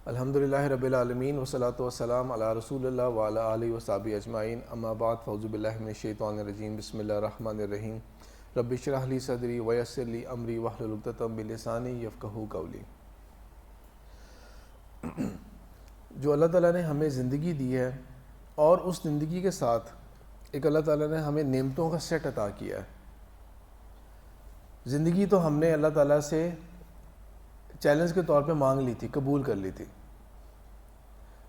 الحمدللہ رب العالمین والصلاۃ والسلام علی رسول اللہ وعلی آلہ وصحبہ اجمعین، اما بعد فاعوذ باللہ من الشیطان الرجیم، بسم اللہ الرحمن الرحیم۔ رب اشرح لی صدری ویسر لی امری واحلل عقدۃ من لسانی یفقہوا قولی۔ جو اللہ تعالیٰ نے ہمیں زندگی دی ہے اور اس زندگی کے ساتھ ایک اللہ تعالیٰ نے ہمیں نعمتوں کا سیٹ عطا کیا ہے۔ زندگی تو ہم نے اللہ تعالیٰ سے چیلنج کے طور پہ مانگ لی تھی، قبول کر لی تھی۔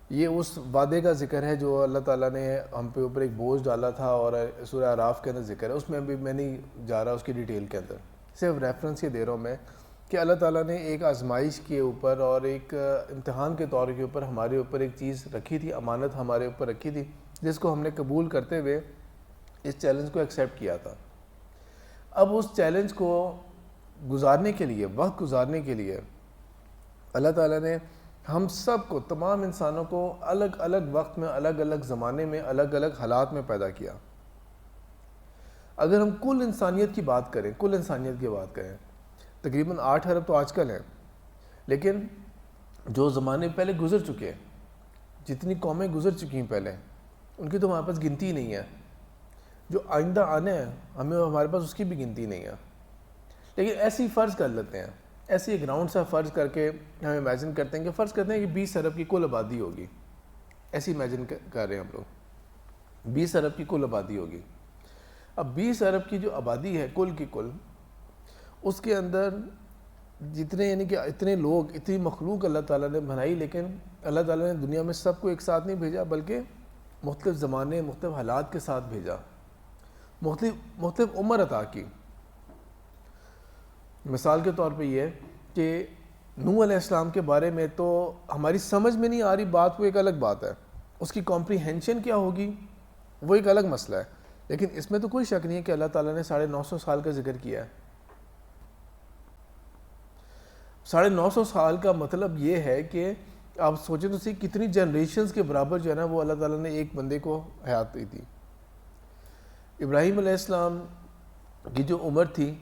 یہ اس وعدے کا ذکر ہے جو اللہ تعالیٰ نے ہم پہ اوپر ایک بوجھ ڈالا تھا، اور سورہ اعراف کے اندر ذکر ہے، اس میں بھی میں نہیں جا رہا اس کی ڈیٹیل کے اندر، صرف ریفرنس یہ دے رہا ہوں میں کہ اللہ تعالیٰ نے ایک آزمائش کے اوپر اور ایک امتحان کے طور کے اوپر ہمارے اوپر ایک چیز رکھی تھی، امانت ہمارے اوپر رکھی تھی، جس کو ہم نے قبول کرتے ہوئے اس چیلنج کو ایکسیپٹ کیا تھا۔ اب اس چیلنج کو گزارنے کے لیے، وقت گزارنے کے لیے اللہ تعالیٰ نے ہم سب کو، تمام انسانوں کو الگ الگ وقت میں، الگ الگ زمانے میں، الگ الگ حالات میں پیدا کیا۔ اگر ہم کل انسانیت کی بات کریں، کل انسانیت کی بات کریں، تقریباً 8 ارب تو آج کل ہیں، لیکن جو زمانے پہلے گزر چکے، جتنی قومیں گزر چکی ہیں پہلے، ان کی تو ہمارے پاس گنتی نہیں ہے۔ جو آئندہ آنے ہیں ہمارے پاس اس کی بھی گنتی نہیں ہے۔ لیکن ایسی فرض کر لیتے ہیں، ایسی ایک راؤنڈ سا فرض کر کے ہم امیجن کرتے ہیں کہ فرض کرتے ہیں کہ 20 ارب کی کل آبادی ہوگی، ایسی امیجن کر رہے ہیں ہم لوگ، 20 ارب کی کل آبادی ہوگی۔ اب 20 ارب کی جو آبادی ہے کل کی کل، اس کے اندر جتنے، یعنی کہ اتنے لوگ، اتنی مخلوق اللہ تعالیٰ نے بنائی، لیکن اللہ تعالیٰ نے دنیا میں سب کو ایک ساتھ نہیں بھیجا، بلکہ مختلف زمانے، مختلف حالات کے ساتھ بھیجا، مختلف عمر عطا کی۔ مثال کے طور پہ یہ کہ نوح علیہ السلام کے بارے میں تو ہماری سمجھ میں نہیں آ رہی بات، وہ ایک الگ بات ہے، اس کی کمپریہنشن کیا ہوگی وہ ایک الگ مسئلہ ہے، لیکن اس میں تو کوئی شک نہیں ہے کہ اللہ تعالیٰ نے 950 سال کا ذکر کیا ہے۔ 950 سال کا مطلب یہ ہے کہ آپ سوچیں تو صحیح کتنی جنریشنز کے برابر جو ہے نا وہ اللہ تعالیٰ نے ایک بندے کو حیات دی تھی۔ ابراہیم علیہ السلام کی جو عمر تھی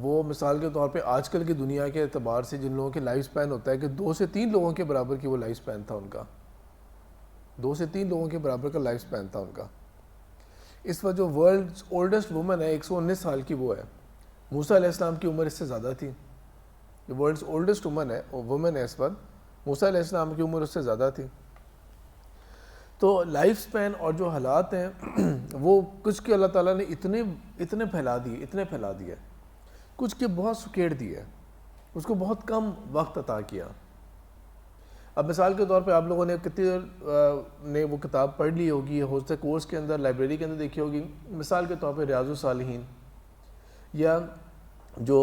وہ مثال کے طور پہ آج کل کی دنیا کے اعتبار سے جن لوگوں کے لائف سپین ہوتا ہے کہ 2 سے 3 لوگوں کے برابر کی وہ لائف سپین تھا ان کا، 2 سے 3 لوگوں کے برابر کا لائف سپین تھا ان کا۔ اس وقت جو ورلڈ اولڈسٹ وومن ہے 119 سال کی وہ ہے۔ موسیٰ علیہ السلام کی عمر اس سے زیادہ تھی، جو ورلڈ اولڈسٹ وومن ہے اس وقت، موسیٰ علیہ السلام کی عمر اس سے زیادہ تھی۔ تو لائف سپین اور جو حالات ہیں وہ کچھ کے اللہ تعالیٰ نے اتنے پھیلا دیے، کچھ کے بہت سکیڑ دیے، اس کو بہت کم وقت عطا کیا۔ اب مثال کے طور پہ آپ لوگوں نے کتنے نے وہ کتاب پڑھ لی ہوگی، ہو سکتا ہے کورس کے اندر، لائبریری کے اندر دیکھی ہوگی، مثال کے طور پہ ریاض الصالحین یا جو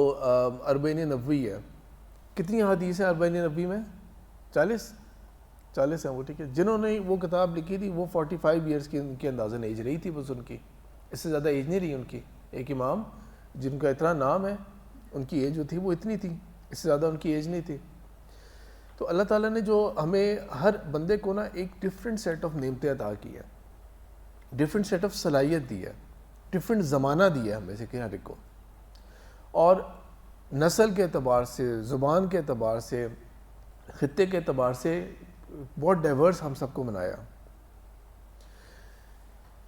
اربعین نووی ہے۔ کتنی حدیث ہیں اربعین نووی میں؟ 40 ہیں وہ، ٹھیک ہے۔ جنہوں نے وہ کتاب لکھی تھی وہ 45 ایئرس کی ان کی اندازاً ایج رہی تھی بس ان کی، اس سے زیادہ ایج نہیں رہی ان کی۔ ایک امام جن کا اتنا نام ہے، ان کی ایج جو تھی وہ اتنی تھی، اس سے زیادہ ان کی ایج نہیں تھی۔ تو اللہ تعالیٰ نے جو ہمیں ہر بندے کو نا ایک ڈفرینٹ سیٹ آف نعمتیں عطا کی ہے، ڈفرینٹ سیٹ آف صلاحیت دی ہے، ڈفرینٹ زمانہ دیا ہے ہمیں سے ہر ایک کو، اور نسل کے اعتبار سے، زبان کے اعتبار سے، خطے کے اعتبار سے بہت ڈائیورس ہم سب کو بنایا۔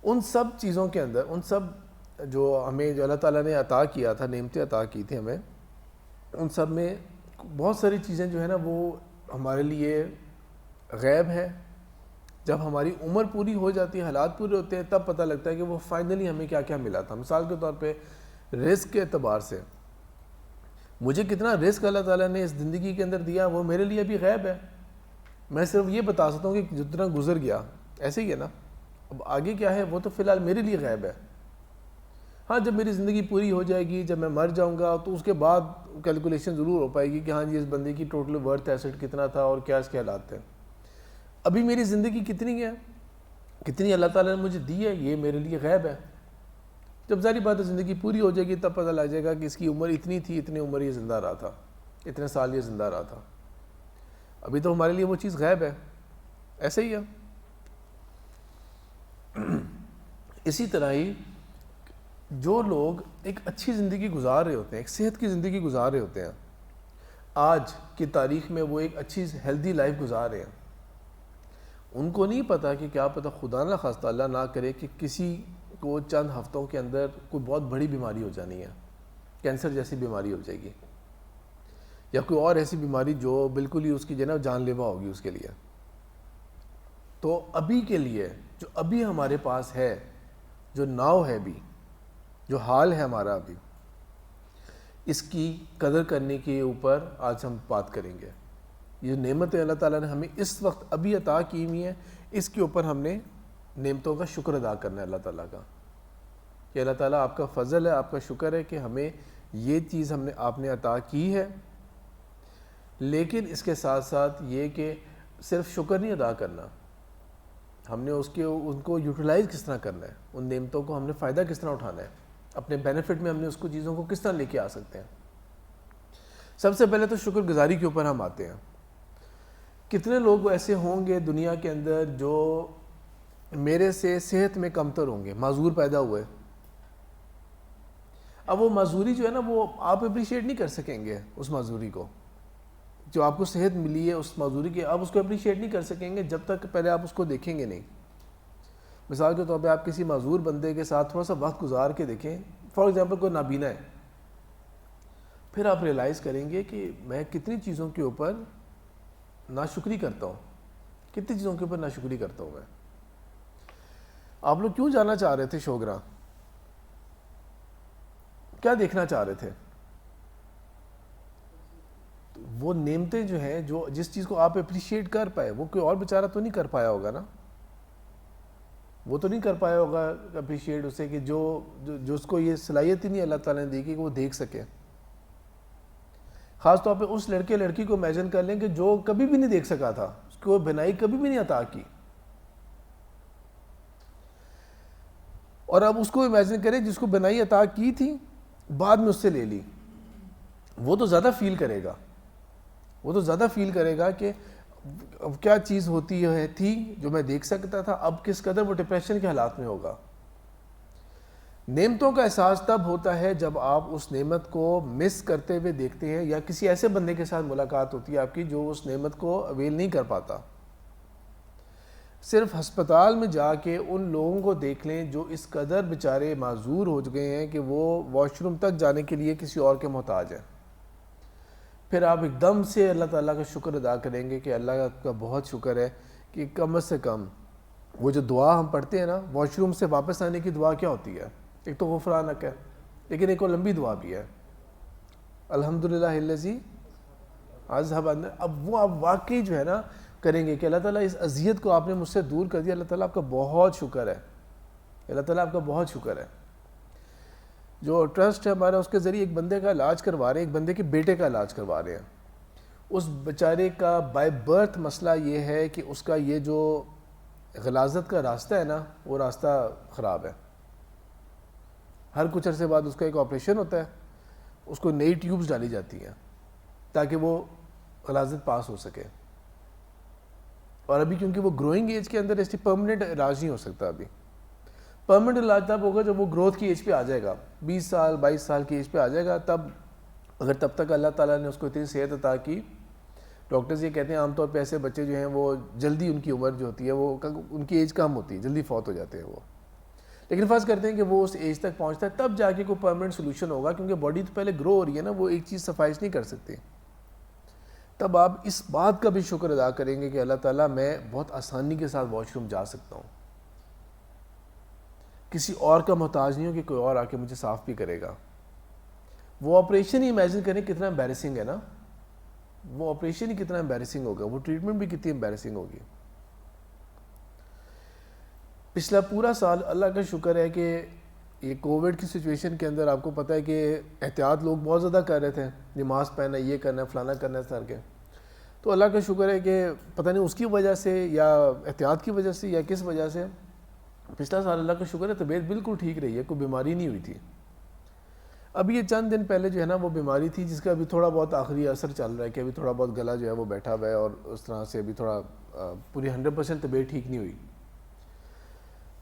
ان سب چیزوں کے اندر، ان سب جو ہمیں جو اللہ تعالیٰ نے عطا کیا تھا، نعمتیں عطا کی تھی ہمیں، ان سب میں بہت ساری چیزیں جو ہے نا وہ ہمارے لیے غیب ہے۔ جب ہماری عمر پوری ہو جاتی ہے، حالات پورے ہوتے ہیں، تب پتہ لگتا ہے کہ وہ فائنلی ہمیں کیا کیا ملا تھا۔ مثال کے طور پہ رزق کے اعتبار سے مجھے کتنا رزق اللہ تعالیٰ نے اس زندگی کے اندر دیا وہ میرے لیے بھی غیب ہے۔ میں صرف یہ بتا سکتا ہوں کہ جتنا گزر گیا ایسے ہی ہے نا، اب آگے کیا ہے وہ تو فی الحال میرے لیے غیب ہے۔ ہاں جب میری زندگی پوری ہو جائے گی، جب میں مر جاؤں گا تو اس کے بعد کیلکولیشن ضرور ہو پائے گی کہ ہاں جی اس بندے کی ٹوٹل ورتھ ایسٹ کتنا تھا اور کیا اس کے حالات تھے۔ ابھی میری زندگی کتنی ہے، کتنی اللہ تعالیٰ نے مجھے دی ہے، یہ میرے لیے غیب ہے۔ جب ظاہری بات ہے زندگی پوری ہو جائے گی تب پتہ لگ جائے گا کہ اس کی عمر اتنی تھی، اتنی عمر یہ زندہ رہا تھا، اتنے سال یہ زندہ رہا تھا۔ ابھی تو ہمارے لیے وہ چیز غیب ہے، ایسے ہی ہے۔ اسی طرح ہی جو لوگ ایک اچھی زندگی گزار رہے ہوتے ہیں، ایک صحت کی زندگی گزار رہے ہوتے ہیں، آج کی تاریخ میں وہ ایک اچھی ہیلدی لائف گزار رہے ہیں. ان کو نہیں پتا کہ کیا پتہ خدا نہ خواستہ اللہ نہ کرے کہ کسی کو چند ہفتوں کے اندر کوئی بہت بڑی بیماری ہو جانی ہے, کینسر جیسی بیماری ہو جائے گی, یا کوئی اور ایسی بیماری جو بالکل ہی اس کی جو ہے نا جان لیوا ہوگی اس کے لیے. تو ابھی کے لیے جو ابھی ہمارے پاس ہے, جو ناؤ ہے بھی, جو حال ہے ہمارا ابھی, اس کی قدر کرنے کے اوپر آج ہم بات کریں گے. یہ نعمت اللہ تعالیٰ نے ہمیں اس وقت ابھی عطا کی ہوئی ہیں, اس کے اوپر ہم نے نعمتوں کا شکر ادا کرنا ہے اللہ تعالیٰ کا, کہ اللہ تعالیٰ آپ کا فضل ہے, آپ کا شکر ہے کہ ہمیں یہ چیز آپ نے عطا کی ہے. لیکن اس کے ساتھ ساتھ یہ کہ صرف شکر نہیں ادا کرنا, ہم نے ان کو یوٹیلائز کس طرح کرنا ہے, ان نعمتوں کو ہم نے فائدہ کس طرح اٹھانا ہے, اپنے بینیفٹ میں ہم نے اس کو چیزوں کو کس طرح لے کے آ سکتے ہیں. سب سے پہلے تو شکر گزاری کے اوپر ہم آتے ہیں. کتنے لوگ ایسے ہوں گے دنیا کے اندر جو میرے سے صحت میں کمتر ہوں گے, معذور پیدا ہوئے. اب وہ معذوری جو ہے نا وہ آپ اپریشیٹ نہیں کر سکیں گے, اس معذوری کو جو آپ کو صحت ملی ہے اس معذوری کے, آپ اس کو اپریشیٹ نہیں کر سکیں گے جب تک پہلے آپ اس کو دیکھیں گے نہیں. مثال کے طور پہ آپ کسی معذور بندے کے ساتھ تھوڑا سا وقت گزار کے دیکھیں, فار ایگزامپل کوئی نابینا ہے, پھر آپ ریئلائز کریں گے کہ میں کتنی چیزوں کے اوپر ناشکری کرتا ہوں, کتنی چیزوں کے اوپر ناشکری کرتا ہوں میں. آپ لوگ کیوں جانا چاہ رہے تھے شوگراں, کیا دیکھنا چاہ رہے تھے؟ وہ نعمتیں جو ہیں, جو جس چیز کو آپ اپریشیٹ کر پائے, وہ کوئی اور بیچارہ تو نہیں کر پایا ہوگا نا, وہ تو نہیں کر پایا ہوگا اپریشیٹ اسے, کہ جو اس کو یہ صلاحیت ہی نہیں اللہ تعالیٰ نے دی کہ وہ دیکھ سکے. خاص طور پہ اس لڑکے لڑکی کو امیجن کر لیں کہ جو کبھی بھی نہیں دیکھ سکا تھا, اس کو بینائی کبھی بھی نہیں عطا کی, اور اب اس کو امیجن کریں جس کو بینائی عطا کی تھی بعد میں اس سے لے لی. وہ تو زیادہ فیل کرے گا, وہ تو زیادہ فیل کرے گا کہ اب کیا چیز ہوتی ہے تھی جو میں دیکھ سکتا تھا, اب کس قدر وہ ڈپریشن کے حالات میں ہوگا. نعمتوں کا احساس تب ہوتا ہے جب آپ اس نعمت کو مس کرتے ہوئے دیکھتے ہیں, یا کسی ایسے بندے کے ساتھ ملاقات ہوتی ہے آپ کی جو اس نعمت کو اویل نہیں کر پاتا. صرف ہسپتال میں جا کے ان لوگوں کو دیکھ لیں جو اس قدر بیچارے معذور ہو گئے ہیں کہ وہ واش روم تک جانے کے لیے کسی اور کے محتاج ہیں. پھر آپ ایک دم سے اللہ تعالیٰ کا شکر ادا کریں گے کہ اللہ کا بہت شکر ہے کہ کم سے کم وہ جو دعا ہم پڑھتے ہیں نا, واش روم سے واپس آنے کی دعا کیا ہوتی ہے, ایک تو غفرانک ہے, لیکن ایک اور لمبی دعا بھی ہے, الحمدللہ الذی اذھب عنا. اب وہ آپ واقعی جو ہے نا کریں گے کہ اللہ تعالیٰ اس اذیت کو آپ نے مجھ سے دور کر دیا, اللہ تعالیٰ آپ کا بہت شکر ہے, اللہ تعالیٰ آپ کا بہت شکر ہے. جو ٹرسٹ ہے ہمارا, اس کے ذریعے ایک بندے کا علاج کروا رہے ہیں, ایک بندے کے بیٹے کا علاج کروا رہے ہیں. اس بیچارے کا بائی برتھ مسئلہ یہ ہے کہ اس کا یہ جو غلاظت کا راستہ ہے نا, وہ راستہ خراب ہے. ہر کچھ عرصے بعد اس کا ایک آپریشن ہوتا ہے, اس کو نئی ٹیوبز ڈالی جاتی ہیں تاکہ وہ غلاظت پاس ہو سکے. اور ابھی کیونکہ وہ گروئنگ ایج کے اندر اس پرماننٹ علاج نہیں ہو سکتا. ابھی پرماننٹ علاج تب ہوگا جب وہ گروتھ کی ایج پہ آ جائے گا, 20 سال 22 سال کی ایج پہ آ جائے گا. تب اگر تب تک اللہ تعالیٰ نے اس کو اتنی صحت عطا کی, ڈاکٹرز یہ کہتے ہیں عام طور پہ ایسے بچے جو ہیں وہ جلدی ان کی عمر جو ہوتی ہے وہ ان کی ایج کم ہوتی ہے, جلدی فوت ہو جاتے ہیں وہ. لیکن فرض کرتے ہیں کہ وہ اس ایج تک پہنچتا ہے, تب جا کے کوئی پرماننٹ سولوشن ہوگا, کیونکہ باڈی تو پہلے گرو ہو رہی ہے نا, وہ ایک چیز سفائش نہیں کر سکتی. تب آپ اس بات کا بھی شکر ادا کریں گے کہ اللہ تعالیٰ میں بہت آسانی کے ساتھ واش روم جا سکتا ہوں, کسی اور کا محتاج نہیں ہو کہ کوئی اور آ کے مجھے صاف بھی کرے گا. وہ آپریشن ہی امیجن کریں کتنا امبیرسنگ ہے نا, وہ آپریشن ہی کتنا امبیرسنگ ہوگا, وہ ٹریٹمنٹ بھی کتنی امبیرسنگ ہوگی. پچھلا پورا سال اللہ کا شکر ہے کہ یہ کووڈ کی سچویشن کے اندر آپ کو پتہ ہے کہ احتیاط لوگ بہت زیادہ کر رہے تھے, نماز پڑھنا, یہ کرنا, فلانا کرنا سر کے. تو اللہ کا شکر ہے کہ پتہ نہیں اس کی وجہ سے یا احتیاط کی وجہ سے یا کس وجہ سے پچھلا سال اللہ کا شکر ہے طبیعت بالکل ٹھیک رہی ہے, کوئی بیماری نہیں ہوئی تھی. اب یہ چند دن پہلے جو ہے نا وہ بیماری تھی جس کا ابھی تھوڑا بہت آخری اثر چل رہا ہے, کہ ابھی تھوڑا بہت گلا جو ہے وہ بیٹھا ہوا ہے, اور اس طرح سے ابھی تھوڑا پوری 100% طبیعت ٹھیک نہیں ہوئی.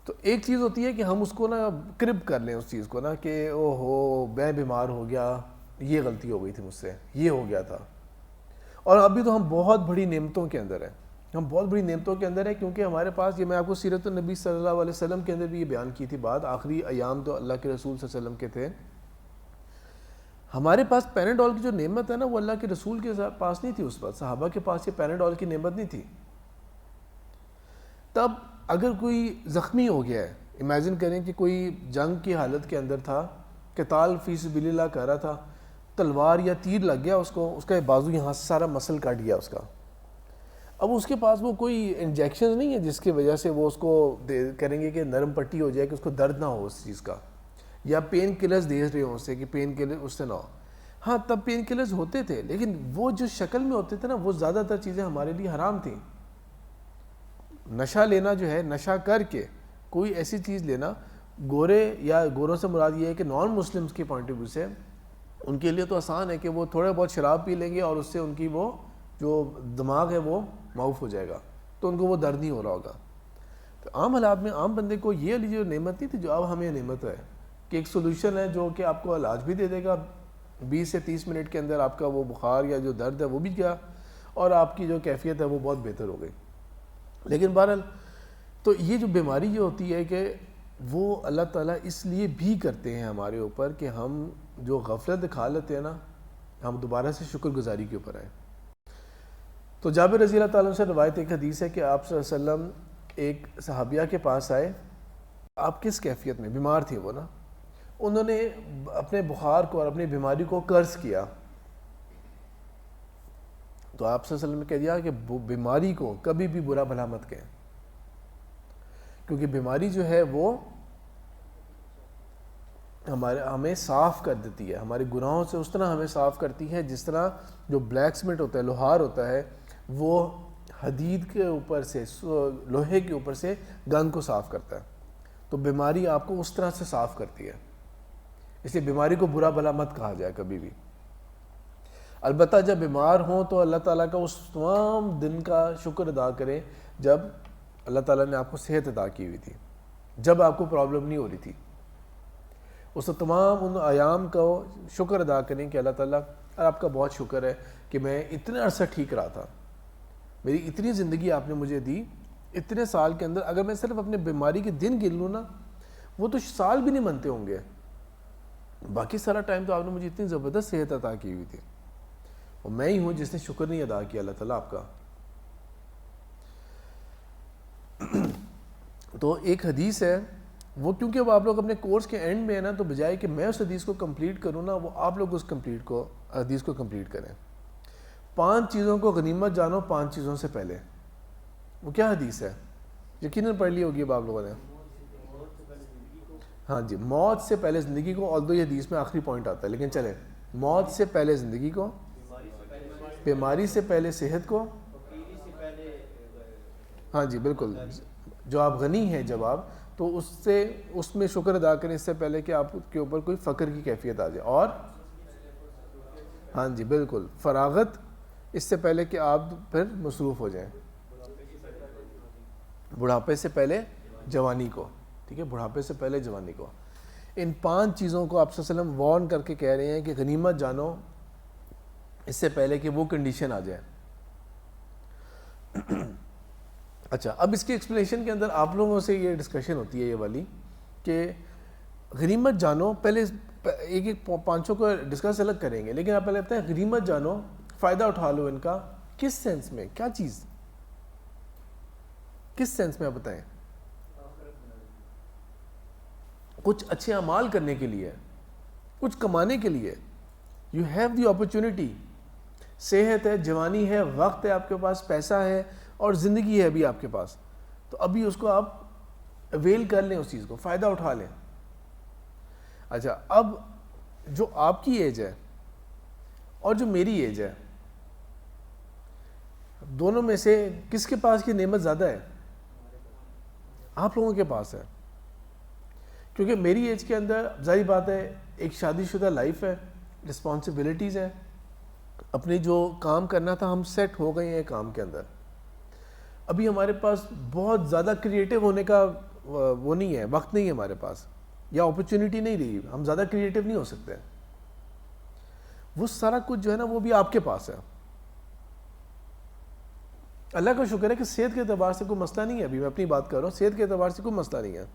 تو ایک چیز ہوتی ہے کہ ہم اس کو نا کرب کر لیں اس چیز کو نا, کہ او ہو میں بیمار ہو گیا, یہ غلطی ہو گئی تھی مجھ سے, یہ ہو گیا تھا. اور ابھی تو ہم بہت بڑی نعمتوں کے اندر ہیں، ہم بہت بڑی نعمتوں کے اندر ہیں، کیونکہ ہمارے پاس یہ میں آپ کو سیرت النبی صلی اللہ علیہ وسلم کے اندر بھی یہ بیان کی تھی بات، آخری ایام تو اللہ کے رسول صلی اللہ علیہ وسلم کے تھے، ہمارے پاس پیناڈول کی جو نعمت ہے نا وہ اللہ کے رسول کے پاس نہیں تھی، اس وقت صحابہ کے پاس یہ پیناڈول کی نعمت نہیں تھی. تب اگر کوئی زخمی ہو گیا ہے، امیجن کریں کہ کوئی جنگ کی حالت کے اندر تھا، قتال فی سبیل اللہ کر رہا تھا، تلوار یا تیر لگ گیا اس کو، اس کا بازو یہاں سے سارا مسل کٹ گیا اس کا، اب اس کے پاس وہ کوئی انجیکشن نہیں ہے جس کی وجہ سے وہ اس کو کریں گے کہ نرم پٹی ہو جائے کہ اس کو درد نہ ہو اس چیز کا، یا پین کلرز دے رہے ہوں اسے کہ پین کلر اس سے نہ ہو. ہاں تب پین کلرز ہوتے تھے، لیکن وہ جو شکل میں ہوتے تھے نا وہ زیادہ تر چیزیں ہمارے لیے حرام تھیں. نشہ لینا جو ہے، نشہ کر کے کوئی ایسی چیز لینا، گورے یا گوروں سے مراد یہ ہے کہ نان مسلمز کے پوائنٹ آف ویو سے ان کے لیے تو آسان ہے کہ وہ تھوڑے بہت شراب پی لیں گے اور اس سے ان کی وہ جو دماغ ہے وہ معاف ہو جائے گا، تو ان کو وہ درد نہیں ہو رہا ہوگا. تو عام حالات میں عام بندے کو یہ جو نعمت نہیں تھی جو اب ہمیں نعمت ہے کہ ایک سولوشن ہے جو کہ آپ کو علاج بھی دے دے گا 20 سے 30 منٹ کے اندر، آپ کا وہ بخار یا جو درد ہے وہ بھی گیا اور آپ کی جو کیفیت ہے وہ بہت بہتر ہو گئی. لیکن بہرحال تو یہ جو بیماری جو ہوتی ہے کہ وہ اللہ تعالیٰ اس لیے بھی کرتے ہیں ہمارے اوپر کہ ہم جو غفلت دکھا لیتے ہیں نا، ہم دوبارہ سے شکر گزاری کے اوپر آئیں. تو جابر رضی اللہ تعالیٰ سے روایت ایک حدیث ہے کہ آپ صلی اللہ علیہ وسلم ایک صحابیہ کے پاس آئے، آپ کس کیفیت میں بیمار تھے وہ نا، انہوں نے اپنے بخار کو اور اپنی بیماری کو قرض کیا. تو آپ صلی اللہ علیہ وسلم نے کہہ دیا کہ بیماری کو کبھی بھی برا بھلا مت کہیں، کیونکہ بیماری جو ہے وہ ہمیں صاف کر دیتی ہے، ہمارے گناہوں سے اس طرح ہمیں صاف کرتی ہے جس طرح جو بلیک سمنٹ ہوتا ہے، لوہار ہوتا ہے، وہ حدید کے اوپر سے، لوہے کے اوپر سے گند کو صاف کرتا ہے. تو بیماری آپ کو اس طرح سے صاف کرتی ہے، اس لیے بیماری کو برا بھلا مت کہا جائے کبھی بھی. البتہ جب بیمار ہوں تو اللہ تعالیٰ کا اس تمام دن کا شکر ادا کریں جب اللہ تعالیٰ نے آپ کو صحت عطا کی ہوئی تھی، جب آپ کو پرابلم نہیں ہو رہی تھی، اس تمام ان ایام کا شکر ادا کریں کہ اللہ تعالیٰ آپ کا بہت شکر ہے کہ میں اتنے عرصہ ٹھیک رہا تھا، میری اتنی زندگی آپ نے مجھے دی، اتنے سال کے اندر اگر میں صرف اپنے بیماری کے دن گن لوں نا وہ تو سال بھی نہیں منتے ہوں گے، باقی سارا ٹائم تو آپ نے مجھے اتنی زبردست صحت عطا کی ہوئی تھی، اور میں ہی ہوں جس نے شکر نہیں ادا کیا اللہ تعالیٰ آپ کا. تو ایک حدیث ہے وہ، کیونکہ وہ آپ لوگ اپنے کورس کے اینڈ میں ہے نا، تو بجائے کہ میں اس حدیث کو کمپلیٹ کروں نا، وہ آپ لوگ اس حدیث کو کمپلیٹ کریں. 5 چیزوں کو غنیمت جانو 5 چیزوں سے پہلے. وہ کیا حدیث ہے؟ یقیناً پڑھ لی ہوگی اب آپ لوگوں نے. ہاں جی، موت سے پہلے زندگی کو، اور یہ حدیث میں آخری پوائنٹ آتا ہے لیکن چلیں، موت سے پہلے زندگی کو، بیماری سے پہلے صحت کو، ہاں جی بالکل، جو آپ غنی ہیں جب آپ، تو اس میں شکر ادا کریں اس سے پہلے کہ آپ کے اوپر کوئی فقر کی کیفیت آ جائے، اور ہاں جی بالکل فراغت اس سے پہلے کہ آپ پھر مصروف ہو جائیں، بڑھاپے سے پہلے جوانی کو، ٹھیک ہے، بڑھاپے سے پہلے جوانی کو. ان 5 چیزوں کو آپ صلی اللہ علیہ وسلم وارن کر کے کہہ رہے ہیں کہ غنیمت جانو اس سے پہلے کہ وہ کنڈیشن آ جائے. اچھا، اب اس کی ایکسپلینیشن کے اندر آپ لوگوں سے یہ ڈسکشن ہوتی ہے یہ والی کہ غنیمت جانو، پہلے ایک 5 کو ڈسکس الگ کریں گے، لیکن آپ پہلے بتائیں غنیمت جانو، فائدہ اٹھا لو ان کا، کس سینس میں، کیا چیز، کس سینس میں آپ بتائیں؟ کچھ اچھے اعمال کرنے کے لیے، کچھ کمانے کے لیے. یو ہیو دی اپرچونٹی، صحت ہے، جوانی ہے، وقت ہے آپ کے پاس، پیسہ ہے اور زندگی ہے ابھی آپ کے پاس، تو ابھی اس کو آپ اویل کر لیں، اس چیز کو فائدہ اٹھا لیں. اچھا، اب جو آپ کی ایج ہے اور جو میری ایج ہے، دونوں میں سے کس کے پاس کی نعمت زیادہ ہے؟ آپ لوگوں کے پاس ہے، کیونکہ میری ایج کے اندر ظاہر بات ہے ایک شادی شدہ لائف ہے، رسپانسبلٹیز ہیں، اپنی جو کام کرنا تھا ہم سیٹ ہو گئے ہیں کام کے اندر. ابھی ہمارے پاس بہت زیادہ کریٹو ہونے کا وہ نہیں ہے، وقت نہیں ہے ہمارے پاس، یا اپرچونٹی نہیں رہی، ہم زیادہ کریٹو نہیں ہو سکتے. وہ سارا کچھ جو ہے نا وہ بھی آپ کے پاس ہے. اللہ کا شکر ہے کہ صحت کے اعتبار سے کوئی مسئلہ نہیں ہے. ابھی میں اپنی بات کر رہا ہوں, صحت کے اعتبار سے کوئی مسئلہ نہیں ہے.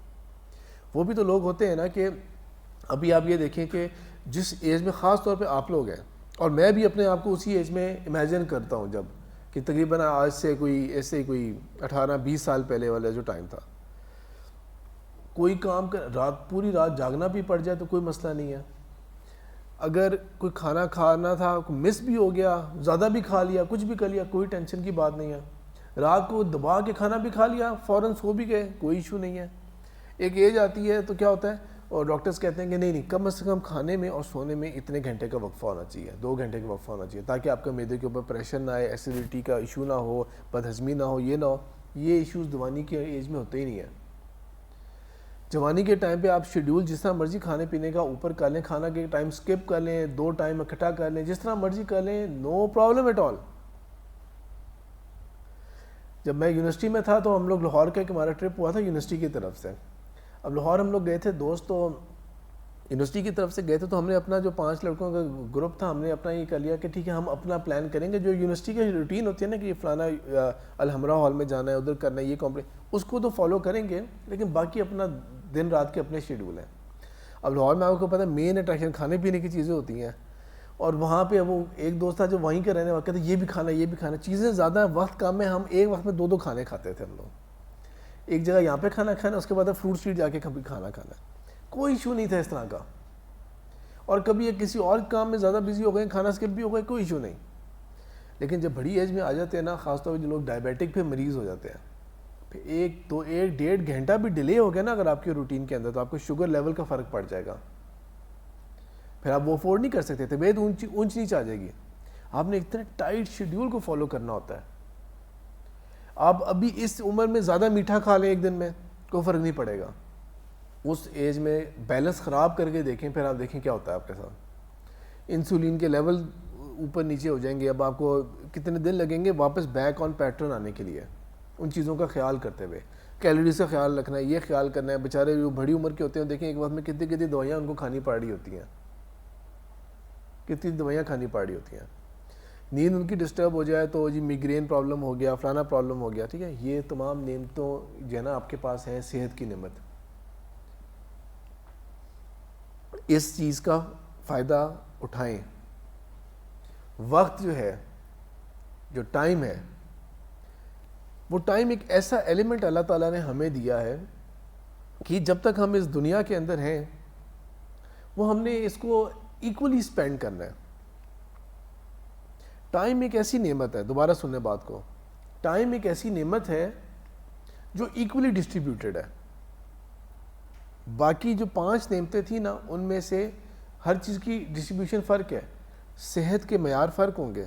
وہ بھی تو لوگ ہوتے ہیں نا کہ ابھی آپ یہ دیکھیں کہ جس ایج میں خاص طور پہ آپ لوگ ہیں, اور میں بھی اپنے آپ کو اسی ایج میں امیجن کرتا ہوں جب کہ تقریباً آج سے کوئی ایسے کوئی 18-20 سال پہلے والا جو ٹائم تھا, کوئی کام رات پوری رات جاگنا بھی پڑ جائے تو کوئی مسئلہ نہیں ہے. اگر کوئی کھانا کھانا تھا, مس بھی ہو گیا, زیادہ بھی کھا لیا, کچھ بھی کر لیا, کوئی ٹینشن کی بات نہیں ہے. رات کو دبا کے کھانا بھی کھا لیا, فوراً سو بھی گئے, کوئی ایشو نہیں ہے. ایک ایج آتی ہے تو کیا ہوتا ہے, اور ڈاکٹرز کہتے ہیں کہ نہیں کم از کم کھانے میں اور سونے میں اتنے گھنٹے کا وقفہ ہونا چاہیے, 2 گھنٹے کا وقفہ ہونا چاہیے, تاکہ آپ کا معدے کے اوپر پریشر نہ آئے, ایسیڈیٹی کا ایشو نہ ہو, بد ہضمی نہ ہو, یہ نہ ہو. یہ ایشوز جوانی کے ایج میں ہوتے ہی نہیں ہیں. جوانی کے ٹائم پہ آپ شیڈیول جس طرح مرضی کھانے پینے کا اوپر کر لیں, کھانا کے ٹائم سکپ کر لیں, 2 ٹائم اکٹھا کر لیں, جس طرح مرضی کر لیں, نو پرابلم ایٹ آل. جب میں یونیورسٹی میں تھا تو ہم لوگ لاہور کا ایک ہمارا ٹرپ ہوا تھا یونیورسٹی کی طرف سے. اب لاہور ہم لوگ گئے تھے دوست, تو یونیورسٹی کی طرف سے گئے تھے, تو ہم نے اپنا جو 5 لڑکوں کا گروپ تھا, ہم نے اپنا یہ کر لیا کہ ٹھیک ہے ہم اپنا پلان کریں گے. جو یونیورسٹی کی روٹین ہوتی ہے نا کہ یہ فلانا الحمرہ ہال میں جانا ہے, ادھر کرنا ہے, یہ کمپلیٹ, اس کو تو فالو کریں گے, لیکن باقی اپنا دن رات کے اپنے شیڈول ہیں. اب لاہور میں آپ کو پتہ ہے مین اٹریکشن کھانے پینے کی چیزیں ہوتی ہیں, اور وہاں پہ وہ ایک دوست تھا جو وہیں کا رہنے والا, کہتے یہ بھی کھانا یہ بھی کھانا, چیزیں زیادہ, وقت کم ہے. ہم ایک وقت میں 2 کھانے کھاتے تھے ہم لوگ. ایک جگہ یہاں پہ کھانا کھانا, اس کے بعد فروٹ اسٹریٹ جا کے کبھی کھانا کھانا. کوئی ایشو نہیں تھا اس طرح کا. اور کبھی کسی اور کام میں زیادہ بزی ہو گئے, کھانا اسکپ بھی ہو گئے, کوئی ایشو نہیں. لیکن جب بڑی ایج میں آ جاتے ہیں نا, خاص طور پہ جو لوگ ڈائبیٹک پہ مریض ہو جاتے ہیں, پھر 1-1.5 گھنٹہ بھی ڈیلے ہو گیا نا اگر آپ کے روٹین کے اندر, تو آپ کو شوگر لیول کا فرق پڑ جائے گا. پھر آپ وہ افورڈ نہیں کر سکتے, طبیعت اونچ نیچ آ جائے گی. آپ نے اتنے ٹائٹ شیڈیول کو فالو کرنا ہوتا ہے. آپ ابھی اس عمر میں زیادہ میٹھا کھا لیں ایک دن میں, کوئی فرق نہیں پڑے گا. اس ایج میں بیلنس خراب کر کے دیکھیں, پھر آپ دیکھیں کیا ہوتا ہے آپ کے ساتھ. انسولین کے لیول اوپر نیچے ہو جائیں گے. اب آپ کو کتنے دن لگیں گے واپس بیک آن پیٹرن آنے کے لیے, ان چیزوں کا خیال کرتے ہوئے. کیلوریز کا خیال رکھنا ہے, یہ خیال کرنا ہے. بیچارے جو بڑی عمر کے ہوتے ہیں, دیکھیں ایک وقت میں کتنی دوائیاں ان کو کھانی پڑ رہی ہوتی ہیں, کتنی دوائیاں کھانی پڑ رہی ہوتی ہیں. نیند ان کی ڈسٹرب ہو جائے تو جی میگرین پرابلم ہو گیا, فلانا پرابلم ہو گیا. ٹھیک ہے, یہ تمام نعمتوں جو ہے نا آپ کے پاس ہیں, صحت کی نعمت, اس چیز کا فائدہ اٹھائیں. وقت جو ہے, جو ٹائم ہے, وہ ٹائم ایک ایسا ایلیمنٹ اللہ تعالیٰ نے ہمیں دیا ہے کہ جب تک ہم اس دنیا کے اندر ہیں وہ ہم نے اس کو ایکولی اسپینڈ کرنا ہے. ٹائم ایک ایسی نعمت ہے, دوبارہ سننے بات کو, ٹائم ایک ایسی نعمت ہے جو ایکولی ڈسٹریبیوٹیڈ ہے. باقی جو 5 نعمتیں تھیں نا, ان میں سے ہر چیز کی ڈسٹریبیوشن فرق ہے. صحت کے معیار فرق ہوں گے.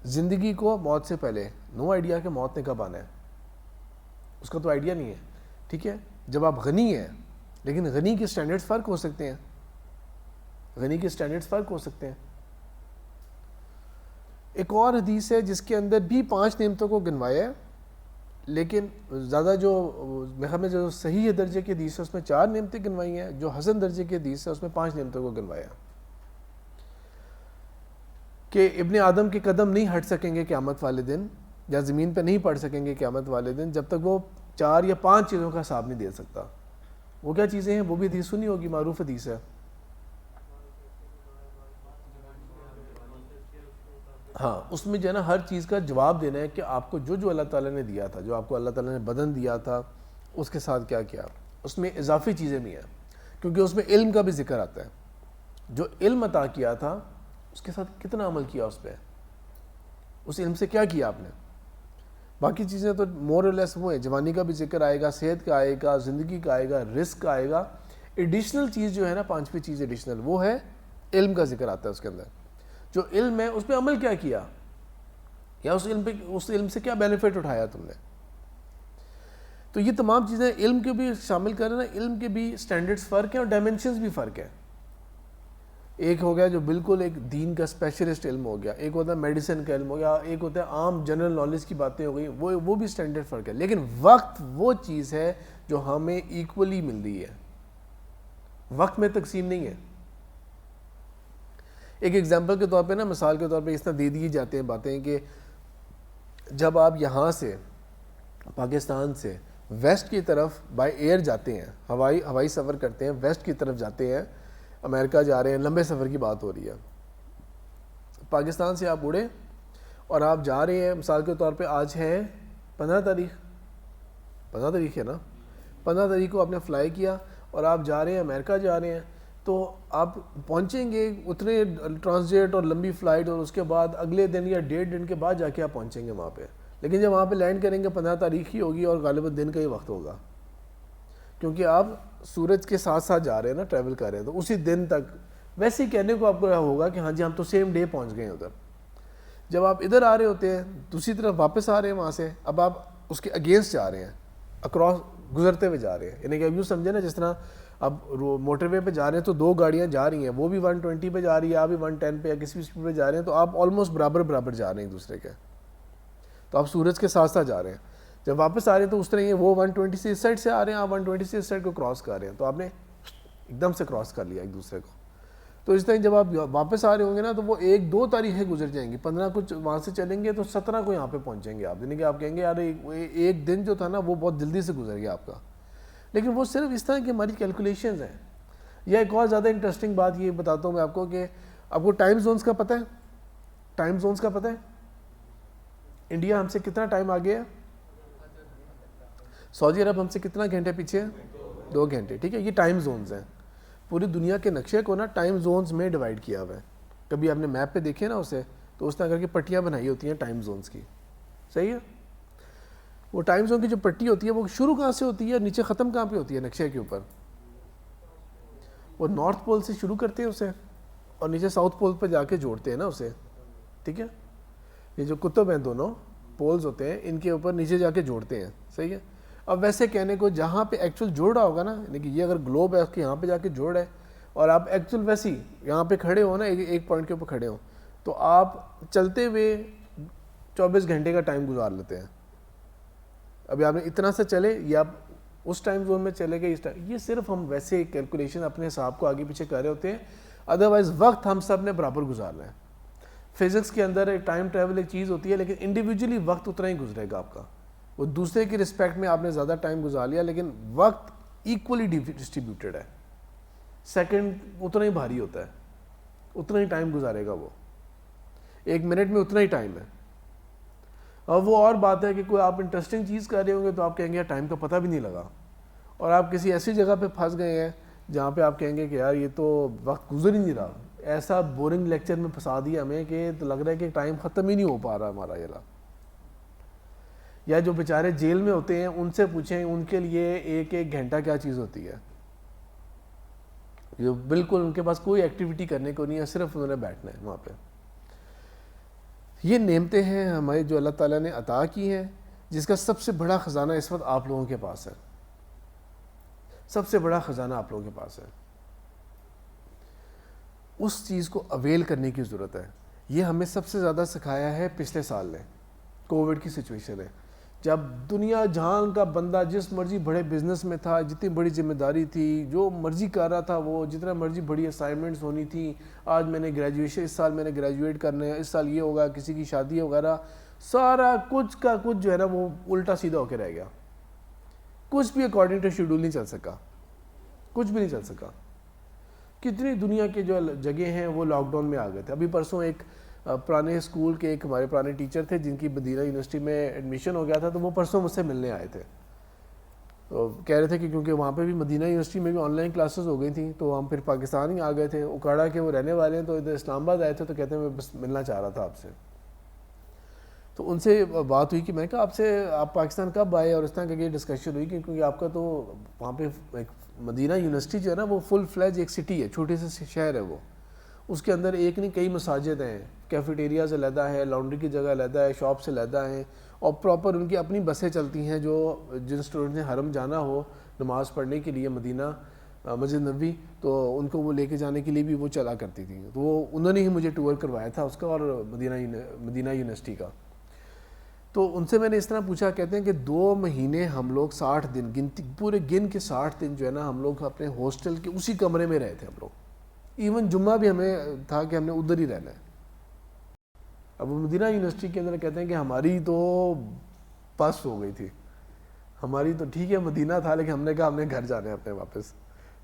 زندگی کو موت سے پہلے نو آئیڈیا کہ موت نے کب آنا ہے, اس کا تو آئیڈیا نہیں ہے. ٹھیک ہے, جب آپ غنی ہیں, لیکن غنی کے سٹینڈرڈز فرق ہو سکتے ہیں, غنی کے سٹینڈرڈز فرق ہو سکتے ہیں. ایک اور حدیث ہے جس کے اندر بھی 5 نعمتوں کو گنوایا ہے, لیکن زیادہ جو میرے خیال میں جو صحیح درجے کی حدیث ہے اس میں 4 نعمتیں گنوائی ہیں, جو حسن درجے کی حدیث ہے اس میں 5 نعمتوں کو گنوایا کہ ابن آدم کے قدم نہیں ہٹ سکیں گے قیامت والے دن, یا زمین پہ نہیں پڑ سکیں گے قیامت والے دن جب تک وہ 4 یا 5 چیزوں کا حساب نہیں دے سکتا. وہ کیا چیزیں ہیں, وہ بھی حدیث سنی ہوگی, معروف حدیث ہے. ہاں, اس میں جو ہے نا ہر چیز کا جواب دینا ہے کہ آپ کو جو اللہ تعالیٰ نے دیا تھا, جو آپ کو اللہ تعالیٰ نے بدن دیا تھا, اس کے ساتھ کیا کیا. اس میں اضافی چیزیں بھی ہیں, کیونکہ اس میں علم کا بھی ذکر آتا ہے. جو علم عطا کیا تھا اس کے ساتھ کتنا عمل کیا, اس پہ, اس علم سے کیا کیا آپ نے. باقی چیزیں تو مور اور لیس وہ ہیں. جوانی کا بھی ذکر آئے گا, صحت کا آئے گا, زندگی کا آئے گا, رزق کا آئے گا. ایڈیشنل چیز جو ہے نا, 5ویں چیز ایڈیشنل, وہ ہے علم کا ذکر آتا ہے اس کے اندر. جو علم ہے اس پہ عمل کیا کیا, یا اس علم سے کیا بینیفٹ اٹھایا تم نے. تو یہ تمام چیزیں علم کے بھی شامل کر رہے ہیں. علم کے بھی سٹینڈرڈز فرق ہیں اور ڈائمنشنز بھی فرق ہیں. ایک ہو گیا جو بالکل ایک دین کا اسپیشلسٹ علم ہو گیا, ایک ہوتا ہے میڈیسن کا علم ہو گیا, ایک ہوتا ہے عام جنرل نالج کی باتیں ہو گئی, وہ بھی سٹینڈرڈ فرق ہے. لیکن وقت وہ چیز ہے جو ہمیں ایکولی مل رہی ہے, وقت میں تقسیم نہیں ہے. ایک ایگزامپل کے طور پہ نا, مثال کے طور پہ اس طرح دے دی جاتے ہیں باتیں کہ جب آپ یہاں سے پاکستان سے ویسٹ کی طرف بائی ایئر جاتے ہیں، ہوائی سفر کرتے ہیں، ویسٹ کی طرف جاتے ہیں، امریکہ جا رہے ہیں، لمبے سفر کی بات ہو رہی ہے، پاکستان سے آپ اڑے اور آپ جا رہے ہیں، مثال کے طور پہ آج ہے 15 تاریخ ہے نا، 15 تاریخ کو آپ نے فلائی کیا اور آپ جا رہے ہیں امریکہ جا رہے ہیں، تو آپ پہنچیں گے اتنے ٹرانزٹ اور لمبی فلائٹ، اور اس کے بعد اگلے دن یا 1.5 دن کے بعد جا کے آپ پہنچیں گے وہاں پہ. لیکن جب وہاں پہ لینڈ کریں گے 15 تاریخ ہی ہوگی اور غالباً دن کا ہی وقت ہوگا، کیونکہ آپ سورج کے ساتھ ساتھ جا رہے ہیں نا، ٹریول کر رہے ہیں، تو اسی دن تک ویسے ہی کہنے کو آپ کو ہوگا کہ ہاں جی ہم تو سیم ڈے پہنچ گئے ہیں ادھر. جب آپ ادھر آ رہے ہوتے ہیں دوسری طرف واپس آ رہے ہیں وہاں سے، اب آپ اس کے اگینسٹ جا رہے ہیں، اکراس گزرتے ہوئے جا رہے ہیں، یعنی کہ اب یوں سمجھے نا جس طرح اب موٹر وے پہ جا رہے ہیں تو 2 گاڑیاں جا رہی ہیں، وہ بھی 120 پہ جا رہی ہے، آپ بھی 110 پہ یا کسی بھی اسپیڈ پہ جا رہے ہیں، تو آپ آلموسٹ برابر جا رہے ہیں ایک دوسرے کے، تو آپ سورج کے ساتھ ساتھ جا رہے ہیں. جب واپس آ رہے ہیں تو اس طرح یہ وہ 120 سے اس سائڈ سے آ رہے ہیں، آپ 120 سے اس سائڈ کو کراس کر رہے ہیں، تو آپ نے ایک دم سے کراس کر لیا ایک دوسرے کو. تو اس طرح جب آپ واپس آ رہے ہوں گے نا تو وہ 1-2 تاریخیں گزر جائیں گی، 15 کچھ وہاں سے چلیں گے تو 17 کو یہاں پہ پہنچیں گے آپ، یعنی کہ آپ کہیں گے یار ایک دن جو تھا نا وہ بہت جلدی سے گزر گیا آپ کا. لیکن وہ صرف اس طرح کی ہماری کیلکولیشنز ہیں. یا ایک اور زیادہ انٹرسٹنگ بات یہ بتاتا ہوں میں آپ کو کہ آپ کو ٹائم زونز کا پتہ ہے، ٹائم زونز کا پتہ ہے انڈیا ہم سے کتنا ٹائم آگے ہے، سعودی عرب ہم سے کتنا گھنٹے پیچھے ہے، 2 گھنٹے. ٹھیک ہے، یہ ٹائم زونز ہیں. پوری دنیا کے نقشے کو نا ٹائم زونز میں ڈیوائڈ کیا ہوا ہے. کبھی آپ نے میپ پہ دیکھے نا اسے، تو اس طرح کر کے پٹیاں بنائی ہوتی ہیں ٹائم زونز کی. صحیح ہے، وہ ٹائم زون کی جو پٹی ہوتی ہے وہ شروع کہاں سے ہوتی ہے، نیچے ختم کہاں پہ ہوتی ہے نقشے کے اوپر؟ وہ نارتھ پول سے شروع کرتے ہیں اسے اور نیچے ساؤتھ پول پہ جا کے جوڑتے ہیں نا اسے. ٹھیک ہے، یہ جو قطب ہیں دونوں پولز ہوتے ہیں ان کے اوپر نیچے جا کے جوڑتے ہیں. صحیح ہے. اب ویسے کہنے کو جہاں پہ ایکچوئل جوڑ رہا ہوگا نا، یعنی کہ یہ اگر گلوب ہے اس کے یہاں پہ جا کے جوڑ ہے اور آپ ایکچوئل ویسے ہی یہاں پہ کھڑے ہو نا، ایک پوائنٹ کے اوپر کھڑے ہو، تو آپ چلتے ہوئے 24 گھنٹے کا ٹائم گزار لیتے ہیں. ابھی آپ نے اتنا سا چلے یا آپ اس ٹائم زون میں چلے گئے، یہ صرف ہم ویسے کیلکولیشن اپنے حساب کو آگے پیچھے کر رہے ہوتے ہیں، ادروائز وقت ہم سب نے برابر گزارنا ہے. فزکس کے اندر ایک ٹائم ٹریول ایک چیز ہوتی ہے، لیکن انڈیویجولی وقت اتنا ہی گزرے گا آپ کا. وہ دوسرے کی رسپیکٹ میں آپ نے زیادہ ٹائم گزار لیا، لیکن وقت ایکولی ڈسٹریبیوٹیڈ ہے. سیکنڈ اتنا ہی بھاری ہوتا ہے، اتنا ہی ٹائم گزارے گا وہ، 1 منٹ میں اتنا ہی ٹائم ہے. اور وہ اور بات ہے کہ کوئی آپ انٹرسٹنگ چیز کر رہے ہوں گے تو آپ کہیں گے ٹائم کا پتہ بھی نہیں لگا، اور آپ کسی ایسی جگہ پہ پھنس گئے ہیں جہاں پہ آپ کہیں گے کہ یار یہ تو وقت گزر ہی نہیں رہا، ایسا بورنگ لیکچر میں پھنسا دیا ہمیں کہ تو لگ رہا ہے کہ ٹائم ختم ہی نہیں ہو پا رہا ہمارا یہ. یا جو بیچارے جیل میں ہوتے ہیں ان سے پوچھیں ان کے لیے 1 گھنٹہ کیا چیز ہوتی ہے، جو بالکل ان کے پاس کوئی ایکٹیویٹی کرنے کو نہیں ہے، صرف انہوں نے بیٹھنا ہے وہاں پہ. یہ نعمتیں ہیں ہماری جو اللہ تعالیٰ نے عطا کی ہیں، جس کا سب سے بڑا خزانہ اس وقت آپ لوگوں کے پاس ہے. سب سے بڑا خزانہ آپ لوگوں کے پاس ہے. اس چیز کو اویل کرنے کی ضرورت ہے. یہ ہمیں سب سے زیادہ سکھایا ہے پچھلے سال نے، کووڈ کی سچویشن ہے، جب دنیا جہان کا بندہ جس مرضی بڑے بزنس میں تھا، جتنی بڑی ذمہ داری تھی، جو مرضی کر رہا تھا، وہ جتنا مرضی بڑی اسائنمنٹس ہونی تھی، آج میں نے گریجویشن، اس سال میں نے گریجویٹ کرنا ہے، اس سال یہ ہوگا، کسی کی شادی وغیرہ، سارا کچھ کا کچھ جو ہے نا وہ الٹا سیدھا ہو کے رہ گیا. کچھ بھی اکارڈنگ ٹو شیڈول نہیں چل سکا، کچھ بھی نہیں چل سکا. کتنی دنیا کے جو جگہ ہیں وہ لاک ڈاؤن میں آ گئے تھے. ابھی پرسوں ایک پرانے اسکول کے ایک ہمارے پرانے ٹیچر تھے جن کی مدینہ یونیورسٹی میں ایڈمیشن ہو گیا تھا، تو وہ پرسوں مجھ سے ملنے آئے تھے. تو کہہ رہے تھے کہ کیونکہ وہاں پہ بھی مدینہ یونیورسٹی میں بھی آن لائن کلاسز ہو گئی تھیں، تو ہم پھر پاکستان ہی آ گئے تھے. اکاڑا کے وہ رہنے والے ہیں، تو ادھر اسلام آباد آئے تھے، تو کہتے ہیں میں بس ملنا چاہ رہا تھا آپ سے. تو ان سے بات ہوئی کہ میں کہا آپ پاکستان کب آئے، اور اس طرح کی ڈسکشن ہوئی کیونکہ آپ کا تو وہاں پہ ایک مدینہ یونیورسٹی جو ہے نا وہ فل فلیج ایک سٹی ہے، چھوٹے سے شہر ہے وہ. اس کے اندر ایک نہیں کئی مساجد ہیں، کیفیٹیریاز علیحدہ ہے، لانڈری کی جگہ علیحدہ ہے، شاپس علیحدہ ہیں، اور پراپر ان کی اپنی بسیں چلتی ہیں جو جن اسٹوڈنٹ نے حرم جانا ہو نماز پڑھنے کے لیے مدینہ مسجد نبوی، تو ان کو وہ لے کے جانے کے لیے بھی وہ چلا کرتی تھی. تو وہ انہوں نے ہی مجھے ٹور کروایا تھا اس کا اور مدینہ یونیورسٹی کا. تو ان سے میں نے اس طرح پوچھا، کہتے ہیں کہ 2 مہینے ہم لوگ 60 دن گنتی پورے گن کے 60 دن جو ہے نا ہم لوگ اپنے ہاسٹل کے اسی کمرے میں رہے تھے ہم لوگ. ایون جمعہ بھی ہمیں تھا کہ ہم نے ادھر ہی رہنا ہے. اب وہ مدینہ یونیورسٹی کے اندر کہتے ہیں کہ ہماری تو پس ہو گئی تھی، ہماری تو ٹھیک ہے مدینہ تھا لیکن ہم نے کہا ہم نے گھر جانے اپنے واپس،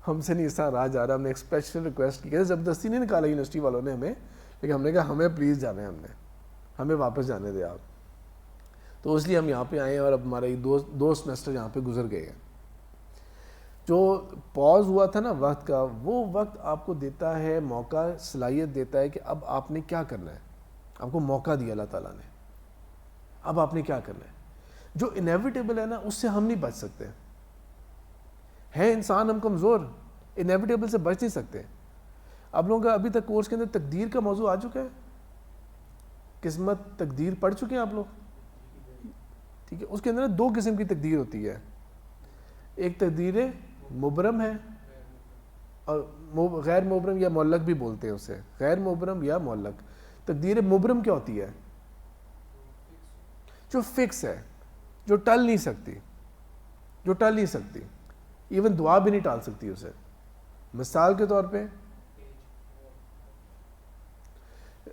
ہم سے نہیں اس طرح رہا جا رہا، ہم نے ایک اسپیشل ریکویسٹ کی، زبردستی نہیں نکالا یونیورسٹی والوں نے ہمیں، لیکن ہم نے کہا ہمیں پلیز جانے، ہمیں واپس جانے دیں آپ. تو اس لیے ہم یہاں پہ آئے ہیں اور اب ہمارے دو سمیسٹر یہاں پہ گزر گئے ہیں. جو پاز ہوا تھا نا وقت کا، وہ وقت آپ کو دیتا ہے موقع، صلاحیت دیتا ہے کہ اب آپ نے کیا کرنا ہے. آپ کو موقع دیا اللہ تعالیٰ نے، اب آپ نے کیا کرنا ہے. جو انیویٹیبل ہے نا اس سے ہم نہیں بچ سکتے ہیں، انسان ہم کمزور، انیویٹیبل سے بچ نہیں سکتے. آپ لوگوں کا ابھی تک کورس کے اندر تقدیر کا موضوع آ چکا ہے، قسمت تقدیر پڑھ چکے ہیں آپ لوگ؟ ٹھیک ہے، اس کے اندر دو قسم کی تقدیر ہوتی ہے، ایک تقدیر مبرم ہے اور غیر مبرم یا معلق بھی بولتے ہیں اسے، غیر مبرم یا معلق. تقدیر مبرم کیا ہوتی ہے؟ جو فکس ہے، جو ٹل نہیں سکتی، جو ٹل نہیں سکتی، ایون دعا بھی نہیں ٹال سکتی اسے. مثال کے طور پہ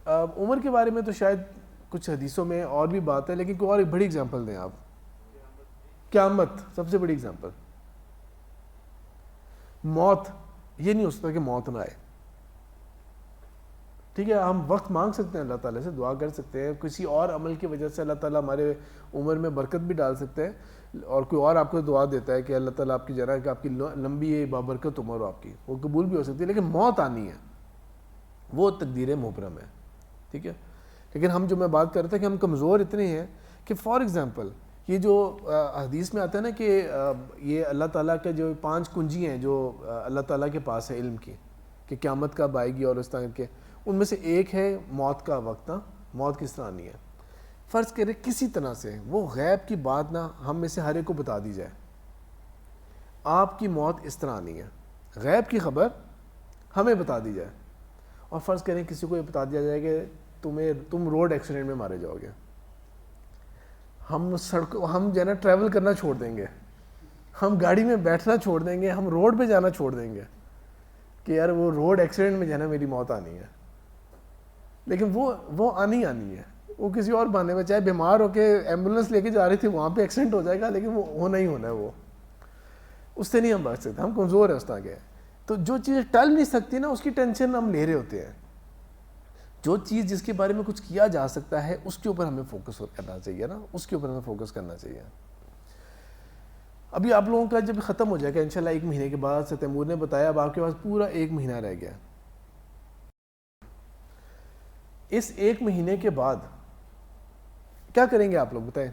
عمر کے بارے میں تو شاید کچھ حدیثوں میں اور بھی بات ہے، لیکن کوئی اور ایک بڑی اگزامپل دیں آپ. قیامت سب سے بڑی اگزامپل. موت، یہ نہیں ہو سکتا کہ موت نہ آئے. ٹھیک ہے، ہم وقت مانگ سکتے ہیں اللہ تعالیٰ سے، دعا کر سکتے ہیں، کسی اور عمل کی وجہ سے اللہ تعالیٰ ہمارے عمر میں برکت بھی ڈال سکتے ہیں، اور کوئی اور آپ کو دعا دیتا ہے کہ اللہ تعالیٰ آپ کی جرا کہ آپ کی لمبی بابرکت عمر ہو، آپ کی وہ قبول بھی ہو سکتی ہے، لیکن موت آنی ہے وہ تقدیر مبرم ہے. ٹھیک ہے، لیکن ہم جو میں بات کر رہا تھا کہ ہم کمزور اتنے ہیں کہ فار ایگزامپل یہ جو حدیث میں آتا ہے نا کہ یہ اللہ تعالیٰ کے جو 5 کنجی ہیں جو اللہ تعالیٰ کے پاس ہے علم کی، کہ قیامت کب آئے گی اور اس طرح کے، ان میں سے ایک ہے موت کا وقت. موت کس طرح آنی ہے؟ فرض کریں کسی طرح سے وہ غیب کی بات نہ ہم میں سے ہر ایک کو بتا دی جائے، آپ کی موت اس طرح آنی ہے، غیب کی خبر ہمیں بتا دی جائے، اور فرض کریں کسی کو یہ بتا دیا جائے کہ تم روڈ ایکسیڈنٹ میں مارے جاؤ گے. ہم ہم جو ہے نا ٹریول کرنا چھوڑ دیں گے، ہم گاڑی میں بیٹھنا چھوڑ دیں گے، ہم روڈ پہ جانا چھوڑ دیں گے کہ یار وہ روڈ ایکسیڈنٹ میں جو ہے نا میری موت آنی ہے. لیکن وہ آنی ہے، وہ کسی اور بہانے میں، چاہے بیمار ہو کے ایمبولینس لے کے جا رہی تھی وہاں پہ ایکسیڈنٹ ہو جائے گا، لیکن وہ ہونا ہی ہونا ہے، وہ اس سے نہیں ہم بچ سکتے، ہم کمزور ہیں اس طرح کے. تو جو چیز ٹل نہیں سکتی نا اس کی ٹینشن ہم لے رہے ہوتے ہیں. جو چیز جس کے بارے میں کچھ کیا جا سکتا ہے اس کے اوپر ہمیں فوکس کرنا چاہیے نا، اس کے اوپر ہمیں فوکس کرنا چاہیے. ابھی آپ لوگوں کا جب ختم ہو جائے گا انشاءاللہ 1 مہینے کے بعد، تیمور نے بتایا اب آپ کے پاس پورا 1 مہینہ رہ گیا. اس 1 مہینے کے بعد کیا کریں گے آپ لوگ بتائیں؟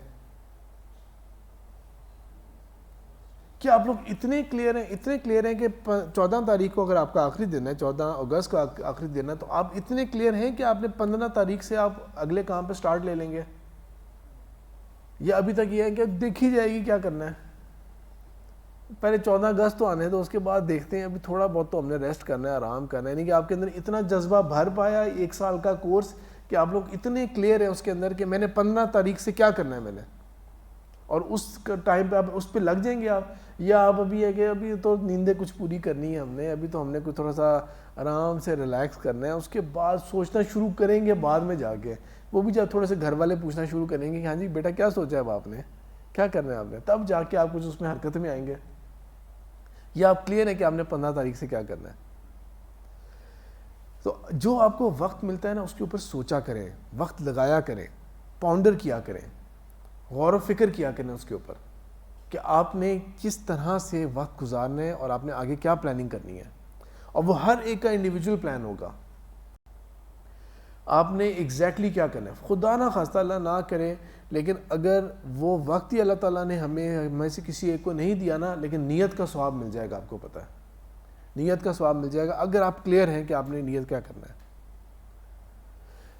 کیا آپ لوگ اتنے کلیئر ہیں کہ 14 تاریخ کو اگر آپ کا آخری دن ہے، 14 اگست کا آخری دن ہے، تو آپ اتنے کلیئر ہیں کہ آپ نے 15 تاریخ سے آپ اگلے کام پہ سٹارٹ لے لیں گے؟ یا ابھی تک یہ ہے کہ دیکھی جائے گی کیا کرنا ہے، پہلے 14 اگست تو آنے تو اس کے بعد دیکھتے ہیں، ابھی تھوڑا بہت تو ہم نے ریسٹ کرنا ہے، آرام کرنا ہے. نہیں کہ آپ کے اندر اتنا جذبہ بھر پایا 1 سال کا کورس کہ آپ لوگ اتنے کلیئر ہیں اس کے اندر کہ میں نے 15 تاریخ سے کیا کرنا ہے میں نے، اور اس ٹائم پہ آپ اس پہ لگ جائیں گے آپ. یا آپ ابھی ہے کہ ابھی تو نیندیں کچھ پوری کرنی ہے ہم نے، ابھی تو ہم نے کوئی تھوڑا سا آرام سے ریلیکس کرنا ہے، اس کے بعد سوچنا شروع کریں گے بعد میں جا کے، وہ بھی جب تھوڑے سے گھر والے پوچھنا شروع کریں گے کہ ہاں جی بیٹا کیا سوچا ہے اب آپ نے، کیا کرنا ہے آپ نے، تب جا کے آپ کچھ اس میں حرکت میں آئیں گے. یا آپ کلیئر ہے کہ آپ نے 15 تاریخ سے کیا کرنا ہے. تو جو آپ کو وقت ملتا ہے نا اس کے اوپر سوچا کریں، وقت لگایا کریں، پاؤنڈر کیا کریں، غور و فکر کیا کریں اس کے اوپر کہ آپ نے کس طرح سے وقت گزارنا ہے اور آپ نے آگے کیا پلاننگ کرنی ہے. اور وہ ہر ایک کا انڈیویجول پلان ہوگا. آپ نے ایگزیکٹلی کیا کرنا ہے. خدا نہ خواستہ اللہ نہ کرے لیکن اگر وہ وقت ہی اللہ تعالیٰ نے ہمیں سے کسی ایک کو نہیں دیا نا، لیکن نیت کا ثواب مل جائے گا. آپ کو پتہ ہے نیت کا ثواب مل جائے گا اگر آپ کلیئر ہیں کہ آپ نے نیت کیا کرنا ہے.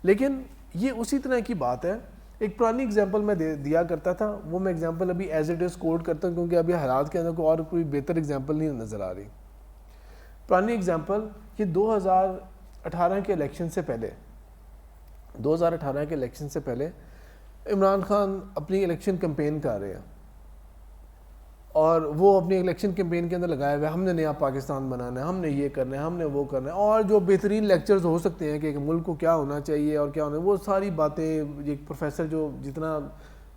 لیکن یہ اسی طرح کی بات ہے. ایک پرانی اگزامپل میں دیا کرتا تھا، وہ میں اگزامپل ابھی ایز اٹ از کوٹ کرتا ہوں کیونکہ ابھی حالات کے اندر اور کوئی بہتر اگزامپل نہیں نظر آ رہی. پرانی اگزامپل یہ 2018 کے الیکشن سے پہلے، 2018 کے الیکشن سے پہلے عمران خان اپنی الیکشن کمپین کر رہے ہیں اور وہ اپنی الیکشن کیمپین کے اندر لگائے ہوئے ہم نے نیا پاکستان بنانا ہے, ہم نے یہ کرنا ہے, ہم نے وہ کرنا ہے, اور جو بہترین لیکچرز ہو سکتے ہیں کہ ایک ملک کو کیا ہونا چاہیے اور کیا ہونا ہے, وہ ساری باتیں ایک پروفیسر جو جتنا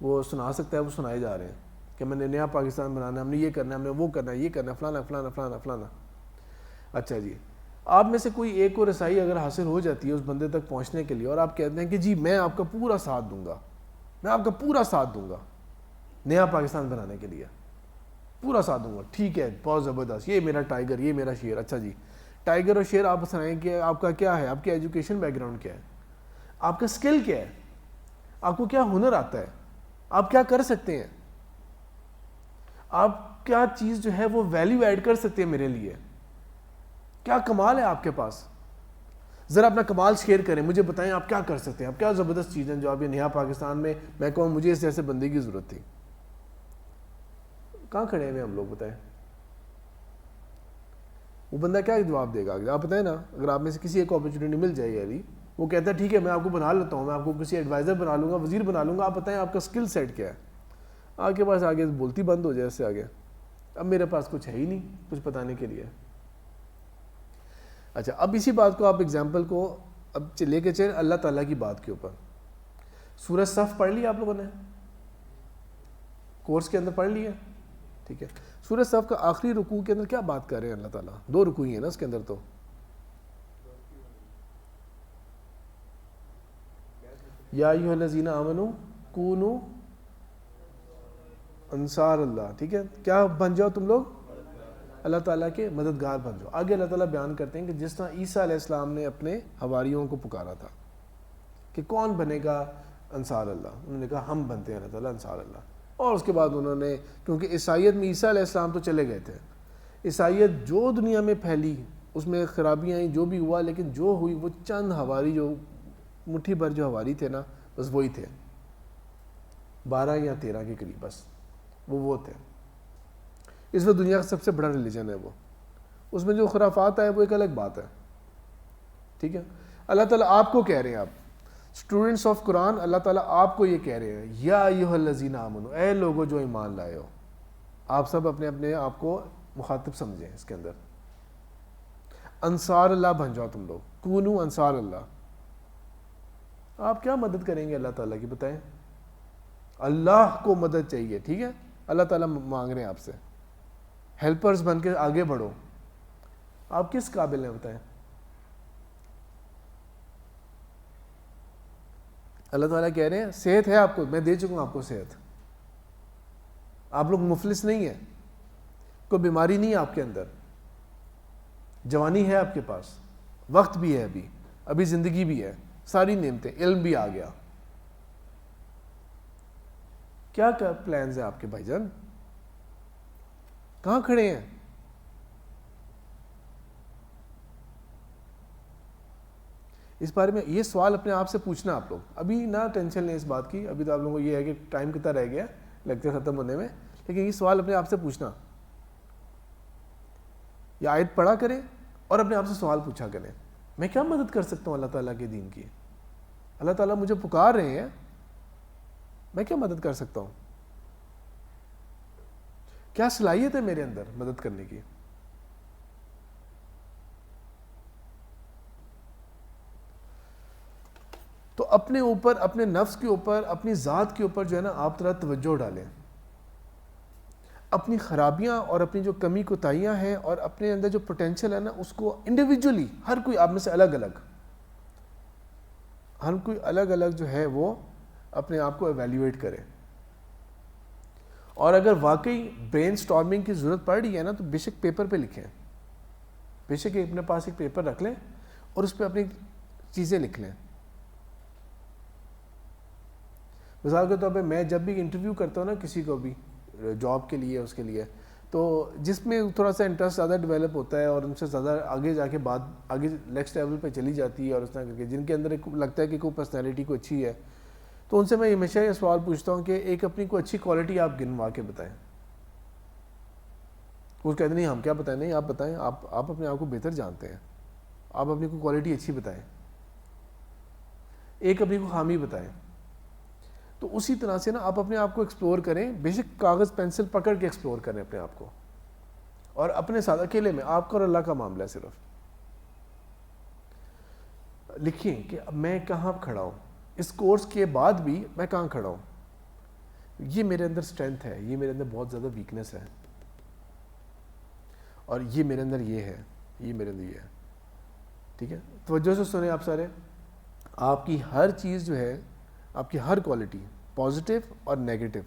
وہ سنا سکتا ہے وہ سنائے جا رہے ہیں کہ میں نے نیا پاکستان بنانا ہے, ہم نے یہ کرنا ہے, ہم نے وہ کرنا ہے, یہ کرنا ہے, فلانا فلانا فلانا فلانا. اچھا جی, آپ میں سے کوئی ایک کو رسائی اگر حاصل ہو جاتی ہے اس بندے تک پہنچنے کے لیے, اور آپ کہتے ہیں کہ جی میں آپ کا پورا ساتھ دوں گا, میں آپ کا پورا ساتھ دوں گا نیا پاکستان بنانے کے لیے, پورا ساتھ دوں گا, ٹھیک ہے, بہت زبردست, یہ میرا ٹائیگر, یہ میرا شیر. اچھا جی, ٹائیگر اور شیر آپ سنائیں کہ آپ کا کیا ہے, آپ کی ایجوکیشن بیک گراؤنڈ کیا ہے, آپ کا اسکل کیا ہے, آپ کو کیا ہنر آتا ہے, آپ کیا کر سکتے ہیں, آپ کیا چیز جو ہے وہ ویلیو ایڈ کر سکتے ہیں میرے لیے, کیا کمال ہے آپ کے پاس, ذرا اپنا کمال شیئر کریں, مجھے بتائیں آپ کیا کر سکتے ہیں, آپ کیا زبردست چیزیں جو آپ یہ نیا پاکستان میں کہوں مجھے اس جیسے بندے کی ضرورت تھی. کہاں کھڑے ہیں ہم لوگ, بتائیں وہ بندہ کیا جواب دے گا. آپ بتائیں نا, اگر آپ میں سے کسی ایک اپرچونیٹی مل جائے گی, وہ کہتا ہے ٹھیک ہے میں آپ کو بنا لیتا ہوں, میں آپ کو کسی ایڈوائزر بنا لوں گا, وزیر بنا لوں گا, آپ بتائیں آپ کا اسکل سیٹ کیا ہے. آپ کے پاس آگے بولتی بند ہو جائے اس سے آگے, اب میرے پاس کچھ ہے ہی نہیں کچھ بتانے کے لیے. اچھا, اب اسی بات کو آپ ایگزامپل کو اب لے کے چلیں اللہ تعالیٰ کی بات کے اوپر. سورہ صف پڑھ لی آپ لوگوں نے, کورس کے اندر پڑھ لی ہے, ٹھیک ہے. سورہ صف کا آخری رکوع کے اندر کیا بات کر رہے ہیں اللہ تعالیٰ, 2 رکوع ہی ہیں نا اس کے اندر, تو یا ایھا الذین آمنوا کونوا انصار اللہ, ٹھیک ہے, کیا بن جاؤ تم لوگ اللہ تعالیٰ کے مددگار بن جاؤ. آگے اللہ تعالیٰ بیان کرتے ہیں کہ جس طرح عیسیٰ علیہ السلام نے اپنے حواریوں کو پکارا تھا کہ کون بنے گا انصار اللہ, انہوں نے کہا ہم بنتے ہیں اللہ تعالیٰ انصار اللہ. اور اس کے بعد انہوں نے, کیونکہ عیسائیت میں عیسیٰ علیہ السلام تو چلے گئے تھے, عیسائیت جو دنیا میں پھیلی اس میں خرابیاں آئیں, جو بھی ہوا, لیکن جو ہوئی وہ چند حواری, جو مٹھی بھر جو حواری تھے نا, بس وہی تھے, 12 یا 13 کے قریب, بس وہ تھے. اس وقت دنیا کا سب سے بڑا ریلیجن ہے وہ, اس میں جو خرافات آئے وہ ایک الگ بات ہے, ٹھیک ہے. اللہ تعالیٰ آپ کو کہہ رہے ہیں, آپ اسٹوڈنٹس آف قرآن, اللہ تعالیٰ آپ کو یہ کہہ رہے ہیں یا ایھا الذین آمنوا, اے لوگوں جو ایمان لائے ہو. آپ سب اپنے اپنے آپ کو مخاطب سمجھیں اس کے اندر. انصار اللہ بن جاؤ تم لوگ, کونوا انصار اللہ. آپ کیا مدد کریں گے اللہ تعالیٰ کی, بتائیں. اللہ کو مدد چاہیے, ٹھیک ہے, اللہ تعالیٰ مانگ رہے ہیں آپ سے, ہیلپرز بن کے آگے بڑھو. آپ کس قابل ہیں بتائیں. اللہ تعالیٰ کہہ رہے ہیں صحت ہے آپ کو, میں دے چکا ہوں آپ کو صحت, آپ لوگ مفلس نہیں ہیں, کوئی بیماری نہیں ہے آپ کے اندر, جوانی ہے آپ کے پاس, وقت بھی ہے, ابھی زندگی بھی ہے, ساری نعمتیں, علم بھی آ گیا. کیا پلانز ہیں آپ کے بھائی جان, کہاں کھڑے ہیں. اس بارے میں یہ سوال اپنے آپ سے پوچھنا آپ لوگ. ابھی نہ ٹینشن لیں اس بات کی, ابھی تو آپ لوگوں کو یہ ہے کہ ٹائم کتنا رہ گیا لیکچر ختم ہونے میں, لیکن یہ سوال اپنے آپ سے پوچھنا. یہ آیت پڑھا کریں اور اپنے آپ سے سوال پوچھا کریں, میں کیا مدد کر سکتا ہوں اللہ تعالیٰ کے دین کی. اللہ تعالیٰ مجھے پکار رہے ہیں, میں کیا مدد کر سکتا ہوں, کیا صلاحیت ہے میرے اندر مدد کرنے کی. تو اپنے اوپر, اپنے نفس کے اوپر, اپنی ذات کے اوپر جو ہے نا آپ طرح توجہ ڈالیں. اپنی خرابیاں اور اپنی جو کمی کوتاہیاں ہیں اور اپنے اندر جو پوٹینشیل ہے نا اس کو انڈیویجولی, ہر کوئی آپ میں سے الگ الگ, ہر کوئی الگ الگ جو ہے وہ اپنے آپ کو ایویلیویٹ کرے. اور اگر واقعی برین سٹارمنگ کی ضرورت پڑ رہی ہے نا تو بے شک پیپر پہ لکھیں, بے شک اپنے پاس ایک پیپر رکھ لیں اور اس پہ اپنی چیزیں لکھ لیں. مثال کے طور پہ میں جب بھی انٹرویو کرتا ہوں نا کسی کو بھی جاب کے لیے, اس کے لیے, تو جس میں تھوڑا سا انٹرسٹ زیادہ ڈیولپ ہوتا ہے اور ان سے زیادہ آگے جا کے بات آگے نیکسٹ لیول پہ چلی جاتی ہے, اور اس طرح کر کے جن کے اندر ایک لگتا ہے کہ کوئی پرسنالٹی کو اچھی ہے, تو ان سے میں ہمیشہ یہ سوال پوچھتا ہوں کہ ایک اپنی کوئی اچھی کوالٹی آپ گنوا کے بتائیں. وہ کہتے نہیں ہم کیا بتائیں, نہیں آپ بتائیں, آپ اپنے آپ کو بہتر جانتے ہیں, آپ اپنی کوئی کوالٹی اچھی بتائیں, ایک اپنی کو خامی بتائیں. تو تو اسی طرح سے نا آپ اپنے آپ کو ایکسپلور کریں, بے شک کاغذ پینسل پکڑ کے ایکسپلور کریں اپنے آپ کو, اور اپنے ساتھ اکیلے میں آپ کا اور اللہ کا معاملہ ہے. صرف لکھیں کہ اب میں کہاں کھڑا ہوں, اس کورس کے بعد بھی میں کہاں کھڑا ہوں, یہ میرے اندر اسٹرینتھ ہے, یہ میرے اندر بہت زیادہ ویکنیس ہے, اور یہ میرے اندر یہ ہے, یہ میرے اندر یہ ہے. ٹھیک ہے, توجہ سے سنیں آپ سارے. آپ کی ہر چیز جو ہے, آپ کی ہر کوالٹی پازیٹیو اور نیگیٹو,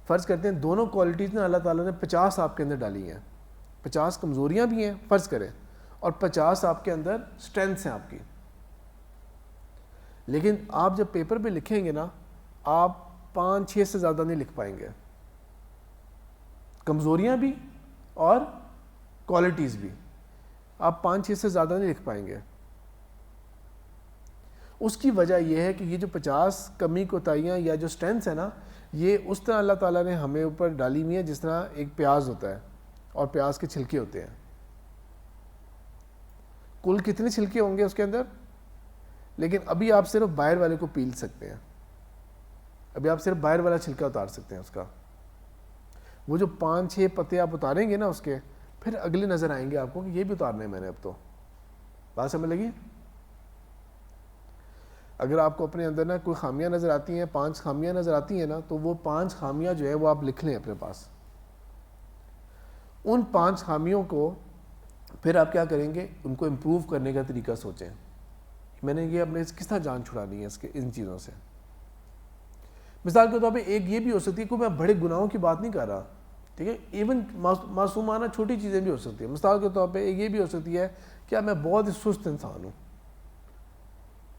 فرض کرتے ہیں دونوں کوالٹیز نا اللہ تعالیٰ نے 50 آپ کے اندر ڈالی ہیں, 50 کمزوریاں بھی ہیں فرض کریں, اور 50 آپ کے اندر اسٹرینتھس ہیں آپ کی. لیکن آپ جب پیپر پہ لکھیں گے نا, آپ 5-6 سے زیادہ نہیں لکھ پائیں گے, کمزوریاں بھی اور کوالٹیز بھی, آپ 5-6 سے زیادہ نہیں لکھ پائیں گے. اس کی وجہ یہ ہے کہ یہ جو 50 کمی کوتاہیاں یا جو اسٹرینتھس ہیں نا, یہ اس طرح اللہ تعالیٰ نے ہمیں اوپر ڈالی ہوئی ہیں جس طرح ایک پیاز ہوتا ہے اور پیاز کے چھلکے ہوتے ہیں. کل کتنے چھلکے ہوں گے اس کے اندر, لیکن ابھی آپ صرف باہر والے کو پیل سکتے ہیں, ابھی آپ صرف باہر والا چھلکا اتار سکتے ہیں اس کا. وہ جو 5-6 پتے آپ اتاریں گے نا اس کے, پھر اگلے نظر آئیں گے آپ کو کہ یہ بھی اتارنے ہیں میں نے اب تو. بات سمجھ لگی؟ اگر آپ کو اپنے اندر نا کوئی خامیاں نظر آتی ہیں, 5 خامیاں نظر آتی ہیں نا, تو وہ 5 خامیاں جو ہے وہ آپ لکھ لیں اپنے پاس. ان 5 خامیوں کو پھر آپ کیا کریں گے, ان کو امپروو کرنے کا طریقہ سوچیں. میں نے یہ اپنے کس طرح جان چھڑانی ہے اس کے ان چیزوں سے. مثال کے طور پہ ایک یہ بھی ہو سکتی ہے, کوئی میں بڑے گناہوں کی بات نہیں کر رہا, ٹھیک ہے, ایون معصومانہ چھوٹی چیزیں بھی ہو سکتی ہیں. مثال کے طور پہ ایک یہ بھی ہو سکتی ہے کہ میں بہت ہی سست انسان ہوں,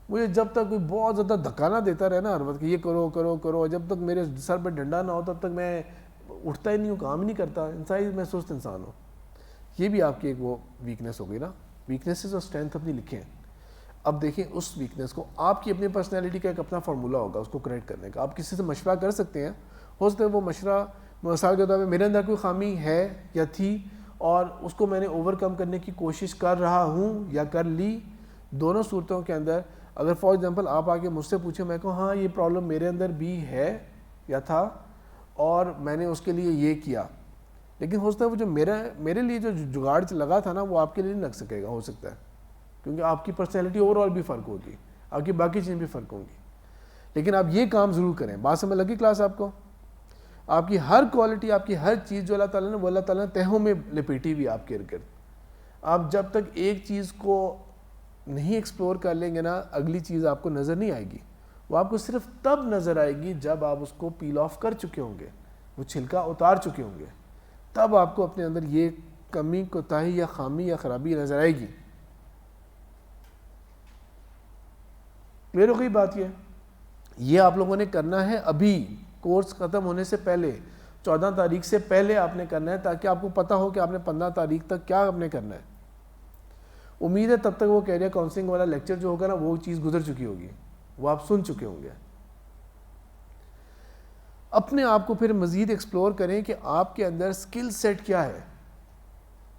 مجھے جب تک کوئی بہت زیادہ دھکا نہ دیتا رہے نا ہر وقت کہ یہ کرو کرو کرو, جب تک میرے سر پہ ڈنڈا نہ ہو تب تک میں اٹھتا ہی نہیں ہوں, کام ہی نہیں کرتا, انسان میں سست انسان ہوں. یہ بھی آپ کی ایک وہ ویکنیس ہو گئی نا. ویکنیسز اور اسٹرینتھ اپنی لکھیں. اب دیکھیں اس ویکنیس کو, آپ کی اپنی پرسنالٹی کا ایک اپنا فارمولہ ہوگا اس کو کریکٹ کرنے کا. آپ کسی سے مشورہ کر سکتے ہیں, ہو سکتا ہے وہ مشورہ مثال کے طور پہ میرے اندر کوئی خامی ہے یا تھی اور اس کو میں نے اوور کم کرنے کی کوشش کر رہا ہوں یا کر لی. دونوں صورتوں کے اندر اگر فار ایگزامپل آپ آگے مجھ سے پوچھیں, میں کہوں ہاں یہ پرابلم میرے اندر بھی ہے یا تھا اور میں نے اس کے لیے یہ کیا, لیکن ہو سکتا ہے وہ جو میرے لیے جو جگاڑ لگا تھا نا وہ آپ کے لیے نہیں لگ سکے گا, ہو سکتا ہے, کیونکہ آپ کی پرسنالٹی اوور آل بھی فرق ہوگی, آپ کی باقی چیزیں بھی فرق ہوں گی. لیکن آپ یہ کام ضرور کریں. بات سمجھ لگی کلاس آپ کو؟ آپ کی ہر کوالٹی, آپ کی ہر چیز جو اللہ تعالیٰ نے, وہ اللہ تعالیٰ نے تہوں میں لپیٹی ہوئی آپ کے ارد گرد. آپ جب تک ایک چیز کو نہیں ایکسپلور کر لیں گے نا, اگلی چیز آپ کو نظر نہیں آئے گی. وہ آپ کو صرف تب نظر آئے گی جب آپ اس کو پیل آف کر چکے ہوں گے, وہ چھلکا اتار چکے ہوں گے, تب آپ کو اپنے اندر یہ کمی کوتاہی یا خامی یا خرابی نظر آئے گی. کلیئر ہو گئی بات؟ یہ آپ لوگوں نے کرنا ہے ابھی کورس ختم ہونے سے پہلے, 14 تاریخ سے پہلے آپ نے کرنا ہے, تاکہ آپ کو پتہ ہو کہ آپ نے 15 تاریخ تک کیا آپ نے کرنا ہے. امید ہے تب تک وہ کیریئر کاؤنسلنگ والا لیکچر جو ہوگا نا وہ چیز گزر چکی ہوگی, وہ آپ سن چکے ہوں گے. اپنے آپ کو پھر مزید ایکسپلور کریں کہ آپ کے اندر سکل سیٹ کیا ہے,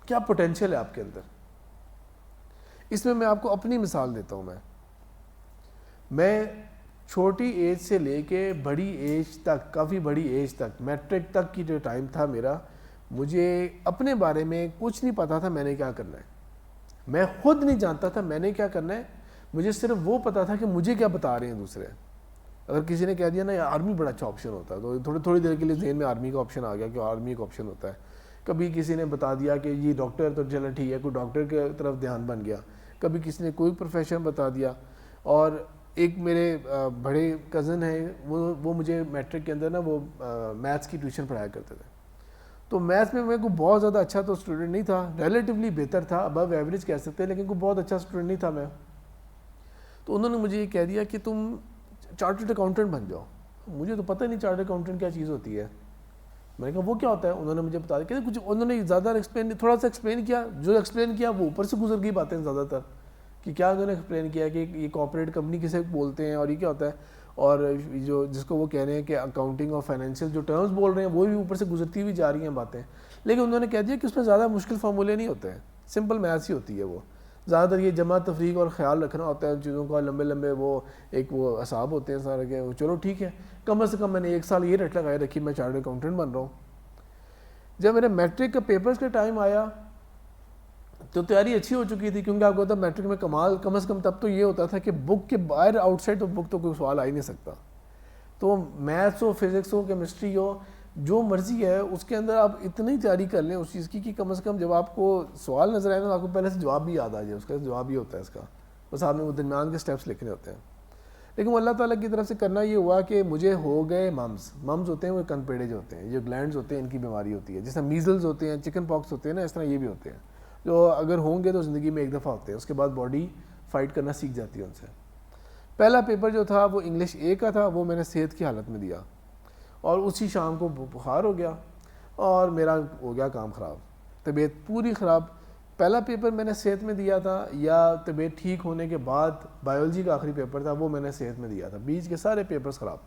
کیا پوٹینشیل ہے آپ کے اندر. اس میں آپ کو اپنی مثال دیتا ہوں. میں چھوٹی ایج سے لے کے بڑی ایج تک, کافی بڑی ایج تک, میٹرک تک کی جو ٹائم تھا میرا, مجھے اپنے بارے میں کچھ نہیں پتا تھا میں نے کیا کرنا ہے. میں خود نہیں جانتا تھا میں نے کیا کرنا ہے. مجھے صرف وہ پتا تھا کہ مجھے کیا بتا رہے ہیں دوسرے. اگر کسی نے کہہ دیا نا آرمی بڑا اچھا آپشن ہوتا ہے, تو تھوڑی دیر کے لیے ذہن میں آرمی کا آپشن آ گیا کہ آرمی کا آپشن ہوتا ہے. کبھی کسی نے بتا دیا کہ یہ ڈاکٹر, تو چلو ٹھیک ہے, کوئی ڈاکٹر کی طرف دھیان بن گیا. کبھی کسی نے کوئی پروفیشن بتا دیا. اور ایک میرے بڑے کزن ہیں, وہ مجھے میٹرک کے اندر نا وہ میتھس کی ٹیوشن پڑھایا کرتے تھے. تو میتھس میں کوئی بہت زیادہ اچھا تو اسٹوڈنٹ نہیں تھا, ریلیٹیولی بہتر تھا, ابو ایوریج کہہ سکتے ہیں, لیکن کوئی بہت اچھا اسٹوڈنٹ نہیں تھا میں. تو انہوں نے مجھے یہ کہہ دیا کہ تم چارٹرڈ اکاؤنٹنٹ بن جاؤ. مجھے تو پتہ نہیں چارٹرڈ اکاؤنٹنٹ کیا چیز ہوتی ہے. میں نے کہا وہ کیا ہوتا ہے؟ انہوں نے مجھے بتا دیا کہ کچھ, انہوں نے زیادہ ایکسپلین, تھوڑا سا ایکسپلین کیا. جو ایکسپلین کیا وہ اوپر سے گزر گئی باتیں زیادہ تر, کہ کیا انہوں نے ایکسپلین کیا کہ یہ کارپوریٹ کمپنی کسے بولتے ہیں اور یہ کیا ہوتا ہے, اور جو جس کو وہ کہہ رہے ہیں کہ اکاؤنٹنگ اور فائنینشیل جو ٹرمز بول رہے ہیں وہ بھی اوپر سے گزرتی ہوئی جا رہی ہیں باتیں. لیکن انہوں نے کہہ دیا کہ اس میں زیادہ مشکل فارمولے نہیں ہوتے ہیں, سمپل میتھس ہی ہوتی ہے وہ. زیادہ تر یہ جمع تفریق اور خیال رکھنا ہوتا ہے ان چیزوں کا، لمبے لمبے وہ اعصاب ہوتے ہیں سارے کے، چلو ٹھیک ہے، کم از کم میں نے 1 سال یہ رٹ لگائے رکھی میں چارٹرڈ اکاؤنٹنٹ بن رہا ہوں۔ جب میرے میٹرک کا پیپرز کا ٹائم آیا تو تیاری اچھی ہو چکی تھی، کیونکہ آپ کو پتا میٹرک میں کمال کم از کم تب تو یہ ہوتا تھا کہ بک کے باہر آؤٹ سائڈ تو بک تو کوئی سوال آ ہی نہیں سکتا، تو میتھس ہو، فزکس ہو، کیمسٹری ہو، جو مرضی ہے اس کے اندر آپ اتنی تیاری کر لیں اس چیز کی کہ کم از کم جب آپ کو سوال نظر آئے تو آپ کو پہلے سے جواب بھی یاد آ جائے، اس کا جواب ہی ہوتا ہے اس کا، بس آپ نے وہ درمیان کے سٹیپس لکھنے ہوتے ہیں۔ لیکن وہ اللہ تعالیٰ کی طرف سے کرنا یہ ہوا کہ مجھے ہو گئے ممز ہوتے ہیں وہ کن پیڑے جو ہوتے ہیں، جو گلینڈز ہوتے ہیں ان کی بیماری ہوتی ہے، جیسے میزلز ہوتے ہیں، چکن پاکس ہوتے ہیں نا، اس طرح یہ بھی ہوتے ہیں جو اگر ہوں گے تو زندگی میں ایک دفعہ ہوتے ہیں، اس کے بعد باڈی فائٹ کرنا سیکھ جاتی ہے ان سے۔ پہلا پیپر جو تھا وہ انگلش اے کا تھا، وہ میں نے صحت کی حالت میں دیا اور اسی شام کو بخار ہو گیا اور میرا ہو گیا کام خراب، طبیعت پوری خراب۔ پہلا پیپر میں نے صحت میں دیا تھا یا طبیعت ٹھیک ہونے کے بعد بایولوجی کا آخری پیپر تھا وہ میں نے صحت میں دیا تھا، بیچ کے سارے پیپرز خراب۔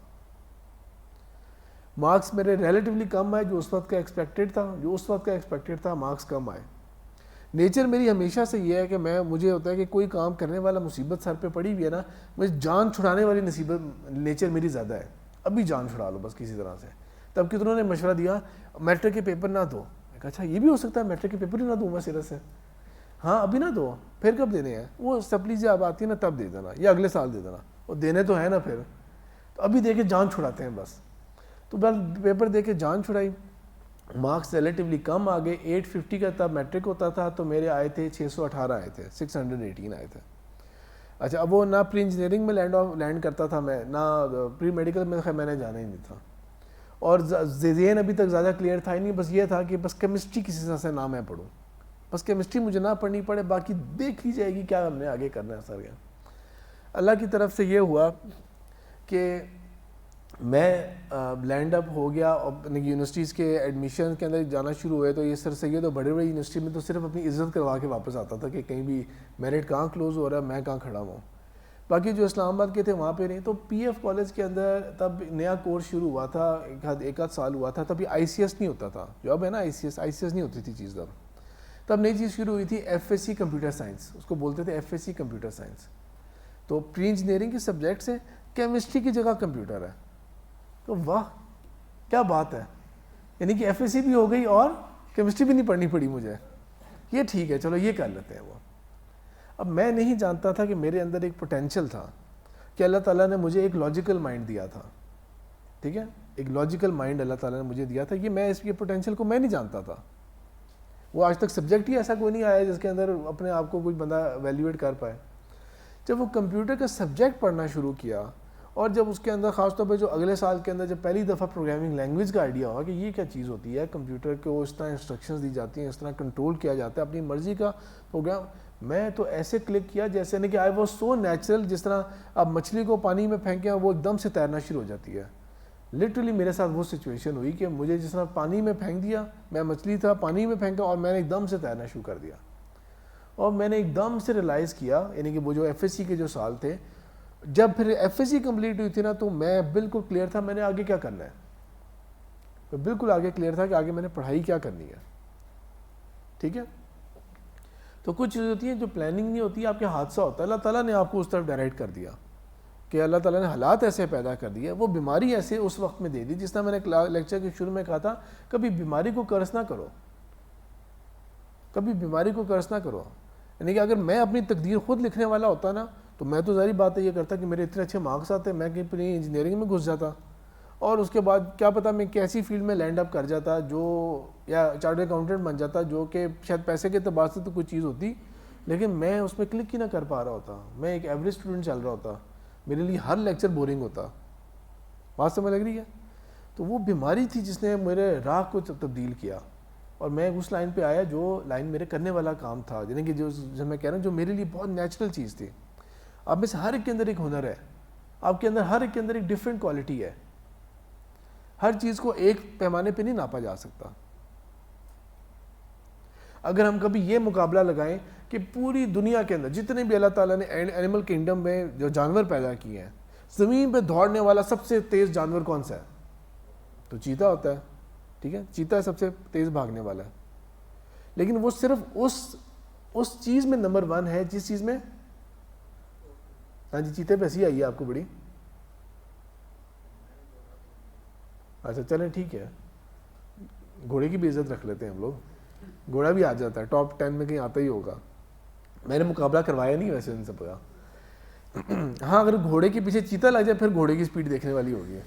مارکس میرے ریلیٹیولی کم آئے جو اس وقت کا ایکسپیکٹڈ تھا، مارکس کم آئے۔ نیچر میری ہمیشہ سے یہ ہے کہ مجھے ہوتا ہے کہ کوئی کام کرنے والا مصیبت سر پہ پڑی ہوئی ہے نا، مجھے جان چھڑانے والی نیچر میری زیادہ ہے، ابھی جان چھڑا لو بس کسی طرح سے۔ تب کہ انہوں نے مشورہ دیا میٹرک کے پیپر نہ دو، میں کہا اچھا یہ بھی ہو سکتا ہے میٹرک کے پیپر ہی نہ دوں میں سیریس سے، ہاں ابھی نہ دو، پھر کب دینے ہیں، وہ سپلی جب آتی ہے نا تب دے دینا یا اگلے سال دے دینا، وہ دینے تو ہے نا پھر، تو ابھی دے کے جان چھڑاتے ہیں بس۔ تو پیپر دے کے جان چھڑائی، مارکس ریلیٹیولی کم آ گئے، 850 کا تب میٹرک ہوتا تھا تو میرے آئے تھے 618 آئے تھے، 618 آئے تھے۔ اچھا اب وہ نہ پری انجینئرنگ میں لینڈ کرتا تھا میں، نہ پری میڈیکل میں میں نے جانا ہی نہیں تھا، اور ذہن ابھی تک زیادہ کلیئر تھا ہی نہیں، بس یہ تھا کہ بس کیمسٹری کسی طرح سے نہ میں پڑھوں، بس کیمسٹری مجھے نہ پڑھنی پڑے، باقی دیکھ لی جائے گی کیا ہم نے آگے کرنا ہے سر گیا۔ اللہ کی طرف سے یہ ہوا کہ میں لینڈ اپ ہو گیا اور یونیورسٹیز کے ایڈمیشن کے اندر جانا شروع ہوئے، تو یہ سر سید اور بڑے بڑے یونیورسٹی میں تو صرف اپنی عزت کروا کے واپس آتا تھا کہ کہیں بھی میرٹ کہاں کلوز ہو رہا ہے، میں کہاں کھڑا ہوں، باقی جو اسلام آباد کے تھے وہاں پہ نہیں۔ تو پی ایف کالج کے اندر تب نیا کورس شروع ہوا تھا، ایک آدھ سال ہوا تھا، تب یہ آئی سی ایس نہیں ہوتا تھا، جو اب ہے نا آئی سی ایس نہیں ہوتی تھی چیز، تب نئی چیز شروع ہوئی تھی F S C computer science, اس کو بولتے تھے F S C computer science. تو پری انجینئرنگ کے سبجیکٹ سے کیمسٹری کی جگہ کمپیوٹر ہے، تو واہ کیا بات ہے، یعنی کہ ایف ایس سی بھی ہو گئی اور کیمسٹری بھی نہیں پڑھنی پڑی مجھے، یہ ٹھیک ہے چلو یہ کر لیتے ہیں وہ۔ اب میں نہیں جانتا تھا کہ میرے اندر ایک پوٹینشیل تھا، کہ اللہ تعالیٰ نے مجھے ایک لاجیکل مائنڈ دیا تھا، ٹھیک ہے، ایک لاجیکل مائنڈ اللہ تعالیٰ نے مجھے دیا تھا، یہ میں اس کے پوٹینشیل کو میں نہیں جانتا تھا، وہ آج تک سبجیکٹ ہی ایسا کوئی نہیں آیا جس کے اندر اپنے آپ کو کوئی بندہ ایویلیویٹ کر پائے۔ جب وہ کمپیوٹر کا سبجیکٹ پڑھنا شروع کیا اور جب اس کے اندر خاص طور پہ جو اگلے سال کے اندر جب پہلی دفعہ پروگرامنگ لینگویج کا آئیڈیا ہوا کہ یہ کیا چیز ہوتی ہے، کمپیوٹر کو اس طرح انسٹرکشنز دی جاتی ہیں، اس طرح کنٹرول کیا جاتا ہے اپنی مرضی کا پروگرام، میں تو ایسے کلک کیا جیسے نہیں کہ آئی واز سو نیچرل، جس طرح آپ مچھلی کو پانی میں پھینکیں وہ ایک دم سے تیرنا شروع ہو جاتی ہے۔ لٹرلی میرے ساتھ وہ سچویشن ہوئی کہ مجھے جس طرح پانی میں پھینک دیا، میں مچھلی تھا پانی میں پھینکا اور میں نے ایک دم سے تیرنا شروع کر دیا، اور میں نے ایک دم سے ریلائز کیا، یعنی کہ وہ جو ایف ایس سی کے جو سال تھے، جب پھر ایف ایس سی کمپلیٹ ہوئی تھی نا تو میں بالکل کلیئر تھا میں نے آگے کیا کرنا ہے، میں بالکل آگے کلیئر تھا کہ آگے میں نے پڑھائی کیا کرنی ہے، ٹھیک ہے۔ تو کچھ چیزیں ہوتی ہیں جو پلاننگ نہیں ہوتی، آپ کے حادثہ ہوتا ہے، اللہ تعالیٰ نے آپ کو اس طرف ڈائریکٹ کر دیا، کہ اللہ تعالیٰ نے حالات ایسے پیدا کر دیے، وہ بیماری ایسے اس وقت میں دے دی، جس طرح میں نے لیکچر کے شروع میں کہا تھا، کبھی بیماری کو قرض نہ کرو، کبھی بیماری کو قرض نہ کرو، یعنی کہ اگر میں اپنی تقدیر خود لکھنے والا ہوتا نا تو میں تو ظاہری بات ہے یہ کرتا کہ میرے اتنے اچھے مارکس آتے، میں کہیں پری انجینئرنگ میں گھس جاتا اور اس کے بعد کیا پتہ میں کیسی فیلڈ میں لینڈ اپ کر جاتا، جو یا چارٹرڈ اکاؤنٹنٹ بن جاتا، جو کہ شاید پیسے کے اعتبار سے تو کوئی چیز ہوتی، لیکن میں اس میں کلک ہی نہ کر پا رہا ہوتا، میں ایک ایوریج اسٹوڈنٹ چل رہا ہوتا، میرے لیے ہر لیکچر بورنگ ہوتا، بات سمجھ لگ رہی ہے۔ تو وہ بیماری تھی جس نے میرے راہ کو تبدیل کیا، اور میں اس لائن پہ آیا جو لائن میرے کرنے والا کام تھا، یعنی کہ جو میں کہہ رہا ہوں جو میرے لیے بہت نیچرل چیز تھی۔ آپ میں سے ہر ایک کے اندر ایک ہنر ہے، آپ کے اندر ہر ایک کے اندر ایک ڈفرینٹ کوالٹی ہے، ہر چیز کو ایک پیمانے پہ نہیں ناپا جا سکتا۔ اگر ہم کبھی یہ مقابلہ لگائیں کہ پوری دنیا کے اندر جتنے بھی اللہ تعالیٰ نے اینیمل کنگڈم میں جو جانور پیدا کیے ہیں، زمین پہ دوڑنے والا سب سے تیز جانور کون سا ہے؟ تو چیتا ہوتا ہے، ٹھیک ہے، چیتا سب سے تیز بھاگنے والا ہے، لیکن وہ صرف اس اس چیز میں نمبر 1 ہے جس چیز میں, ہاں جی چیتے پہ ایسی آئی ہے آپ کو بڑی, اچھا چلیں ٹھیک ہے, گھوڑے کی بھی عزت رکھ لیتے ہیں ہم لوگ, گھوڑا بھی آ جاتا ہے, ٹاپ 10 میں کہیں آتا ہی ہوگا. میں نے مقابلہ کروایا نہیں ویسے ان سے پتا. ہاں اگر گھوڑے کے پیچھے چیتا لگ جائے پھر گھوڑے کی سپیڈ دیکھنے والی ہوگی,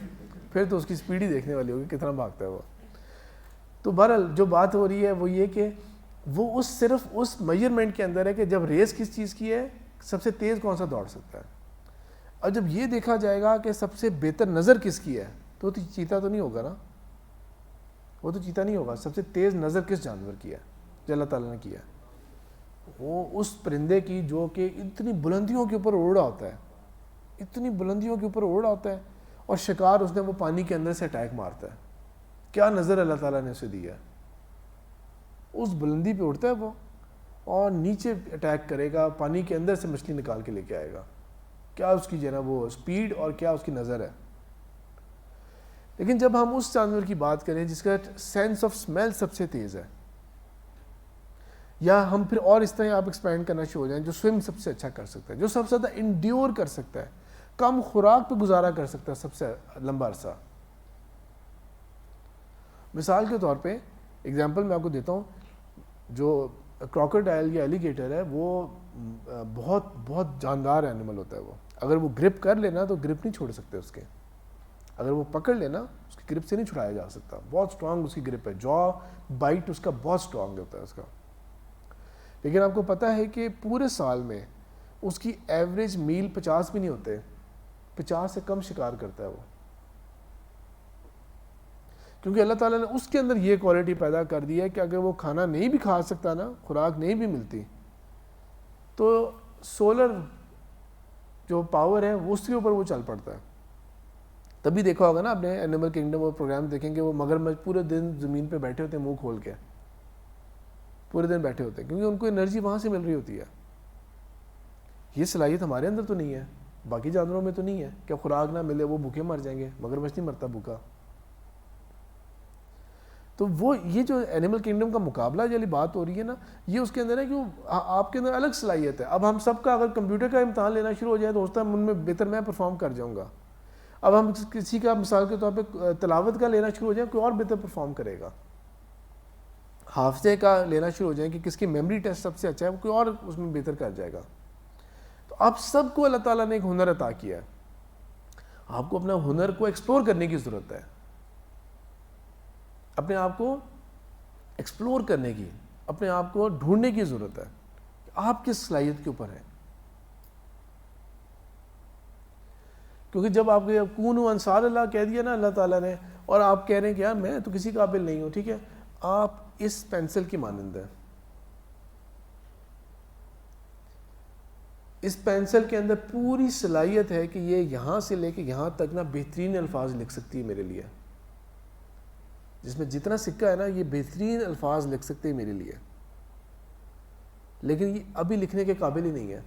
پھر تو اس کی سپیڈ ہی دیکھنے والی ہوگی کتنا بھاگتا ہے وہ. تو بہرحال جو بات ہو رہی ہے وہ یہ کہ وہ صرف اس میجرمنٹ کے اندر ہے کہ جب ریس کس چیز کی ہے, سب سے تیز کون سا دوڑ سکتا ہے. اور جب یہ دیکھا جائے گا کہ سب سے بہتر نظر کس کی ہے, تو چیتا تو نہیں ہوگا نا, وہ تو چیتا نہیں ہوگا. سب سے تیز نظر کس جانور کی ہے, جو اللہ تعالیٰ نے کیا ہے, وہ اس پرندے کی جو کہ اتنی بلندیوں کے اوپر اڑ رہا ہوتا ہے, اتنی بلندیوں کے اوپر اڑ رہا ہوتا ہے, اور شکار اس نے وہ پانی کے اندر سے اٹیک مارتا ہے. کیا نظر اللہ تعالیٰ نے اسے دیا ہے, اس بلندی پہ اڑتا ہے وہ اور نیچے اٹیک کرے گا, پانی کے اندر سے مچھلی نکال کے لے کے آئے گا. کیا اس کی جو ہے نا وہ سپیڈ اور کیا اس کی نظر ہے. لیکن جب ہم اس جانور کی بات کریں جس کا سینس آف اسمیل سب سے تیز ہے, یا ہم پھر اور اس طرح آپ ایکسپینڈ کرنا شروع ہو جائیں, جو سوئم سب سے اچھا کر سکتا ہے, جو سب سے زیادہ انڈیور کر سکتا ہے, کم خوراک پہ گزارا کر سکتا ہے سب سے لمبا عرصہ. مثال کے طور پہ اگزامپل میں آپ کو دیتا ہوں, جو کراکوڈائل یا ایلیگیٹر ہے وہ بہت بہت جاندار اینیمل ہوتا ہے. وہ اگر وہ گرپ کر لینا تو گرپ نہیں چھوڑ سکتے اس کے, اگر وہ پکڑ لینا اس کی گرپ سے نہیں چھڑایا جا سکتا. بہت سٹرونگ اس کی گرپ ہے, جا بائٹ اس کا بہت سٹرونگ ہوتا ہے اس کا. لیکن آپ کو پتہ ہے کہ پورے سال میں اس کی ایوریج میل 50 بھی نہیں ہوتے, 50 سے کم شکار کرتا ہے وہ, کیونکہ اللہ تعالیٰ نے اس کے اندر یہ کوالٹی پیدا کر دی ہے کہ اگر وہ کھانا نہیں بھی کھا سکتا نا, خوراک نہیں بھی ملتی, تو سولر جو پاور ہے وہ اس کے اوپر وہ چل پڑتا ہے. تبھی دیکھا ہوگا نا آپ نے اینیمل کنگڈم وہ پروگرام دیکھیں گے, وہ مگرمچھ پورے دن زمین پہ بیٹھے ہوتے ہیں منہ کھول کے, پورے دن بیٹھے ہوتے ہیں, کیونکہ ان کو انرجی وہاں سے مل رہی ہوتی ہے. یہ صلاحیت ہمارے اندر تو نہیں ہے, باقی جانوروں میں تو نہیں ہے کہ خوراک نہ ملے وہ بھوکے مر جائیں گے. مگرمچھ نہیں مرتا بھوکا. تو وہ یہ جو اینیمل کنگڈم کا مقابلہ والی بات ہو رہی ہے نا, یہ اس کے اندر ہے کہ آپ کے اندر الگ صلاحیت ہے. اب ہم سب کا اگر کمپیوٹر کا امتحان لینا شروع ہو جائے تو ہوتا ہے ان میں بہتر میں پرفارم کر جاؤں گا. اب ہم کسی کا مثال کے طور پہ تلاوت کا لینا شروع ہو جائیں, کوئی اور بہتر پرفارم کرے گا. حافظے کا لینا شروع ہو جائیں کہ کس کی میموری ٹیسٹ سب سے اچھا ہے, وہ کوئی اور اس میں بہتر کر جائے گا. تو آپ سب کو اللہ تعالیٰ نے ایک ہنر عطا کیا ہے, آپ کو اپنا ہنر کو ایکسپلور کرنے کی ضرورت ہے, اپنے آپ کو ایکسپلور کرنے کی, اپنے آپ کو ڈھونڈنے کی ضرورت ہے کہ آپ کس صلاحیت کے اوپر ہیں. کیونکہ جب آپ کے کونوا انصار اللہ کہہ دیا نا اللہ تعالیٰ نے, اور آپ کہہ رہے ہیں کہ یار میں تو کسی قابل نہیں ہوں, ٹھیک ہے, آپ اس پینسل کی مانند ہیں. اس پینسل کے اندر پوری صلاحیت ہے کہ یہ یہاں سے لے کے یہاں تک نا بہترین الفاظ لکھ سکتی ہے میرے لیے. جس میں جتنا سکہ ہے نا یہ بہترین الفاظ لکھ سکتے ہیں میرے لیے, لیکن یہ ابھی لکھنے کے قابل ہی نہیں ہے,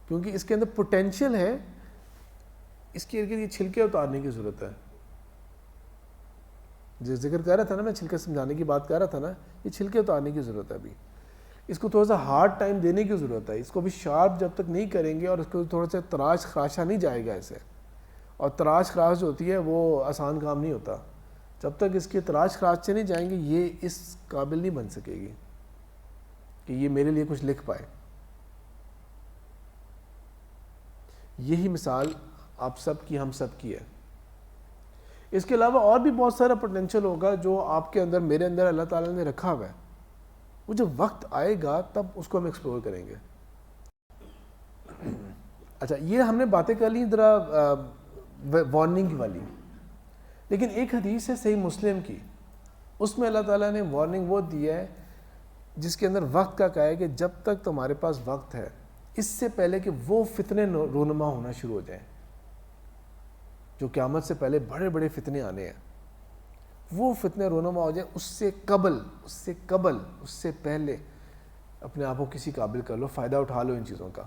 کیونکہ اس کے اندر پوٹینشیل ہے. اس کے یہ چھلکے اتارنے کی ضرورت ہے. جو ذکر کر رہا تھا نا, میں چھلکے سمجھانے کی بات کر رہا تھا نا, یہ چھلکے اتارنے کی ضرورت ہے. ابھی اس کو تھوڑا سا ہارڈ ٹائم دینے کی ضرورت ہے. اس کو بھی شارپ جب تک نہیں کریں گے, اور اس کو تھوڑا سا تراش خراشا نہیں جائے گا ایسے, اور تراش خراش جو ہوتی ہے وہ آسان کام نہیں ہوتا. جب تک اس کے تراش خراش سے نہیں جائیں گے یہ اس قابل نہیں بن سکے گی کہ یہ میرے لیے کچھ لکھ پائے. یہی مثال آپ سب کی, ہم سب کی ہے. اس کے علاوہ اور بھی بہت سارا پوٹینشیل ہوگا جو آپ کے اندر, میرے اندر اللہ تعالیٰ نے رکھا ہوا ہے. وہ جب وقت آئے گا تب اس کو ہم ایکسپلور کریں گے. اچھا, یہ ہم نے باتیں کر لی ذرا وارننگ والی, لیکن ایک حدیث ہے صحیح مسلم کی, اس میں اللہ تعالیٰ نے وارننگ وہ دی ہے جس کے اندر وقت کا کہا ہے کہ جب تک تمہارے پاس وقت ہے, اس سے پہلے کہ وہ فتنے رونما ہونا شروع ہو جائیں, جو قیامت سے پہلے بڑے بڑے فتنے آنے ہیں, وہ فتنے رونما ہو جائیں, اس سے قبل اس سے پہلے اپنے آپ کو کسی قابل کر لو, فائدہ اٹھا لو ان چیزوں کا.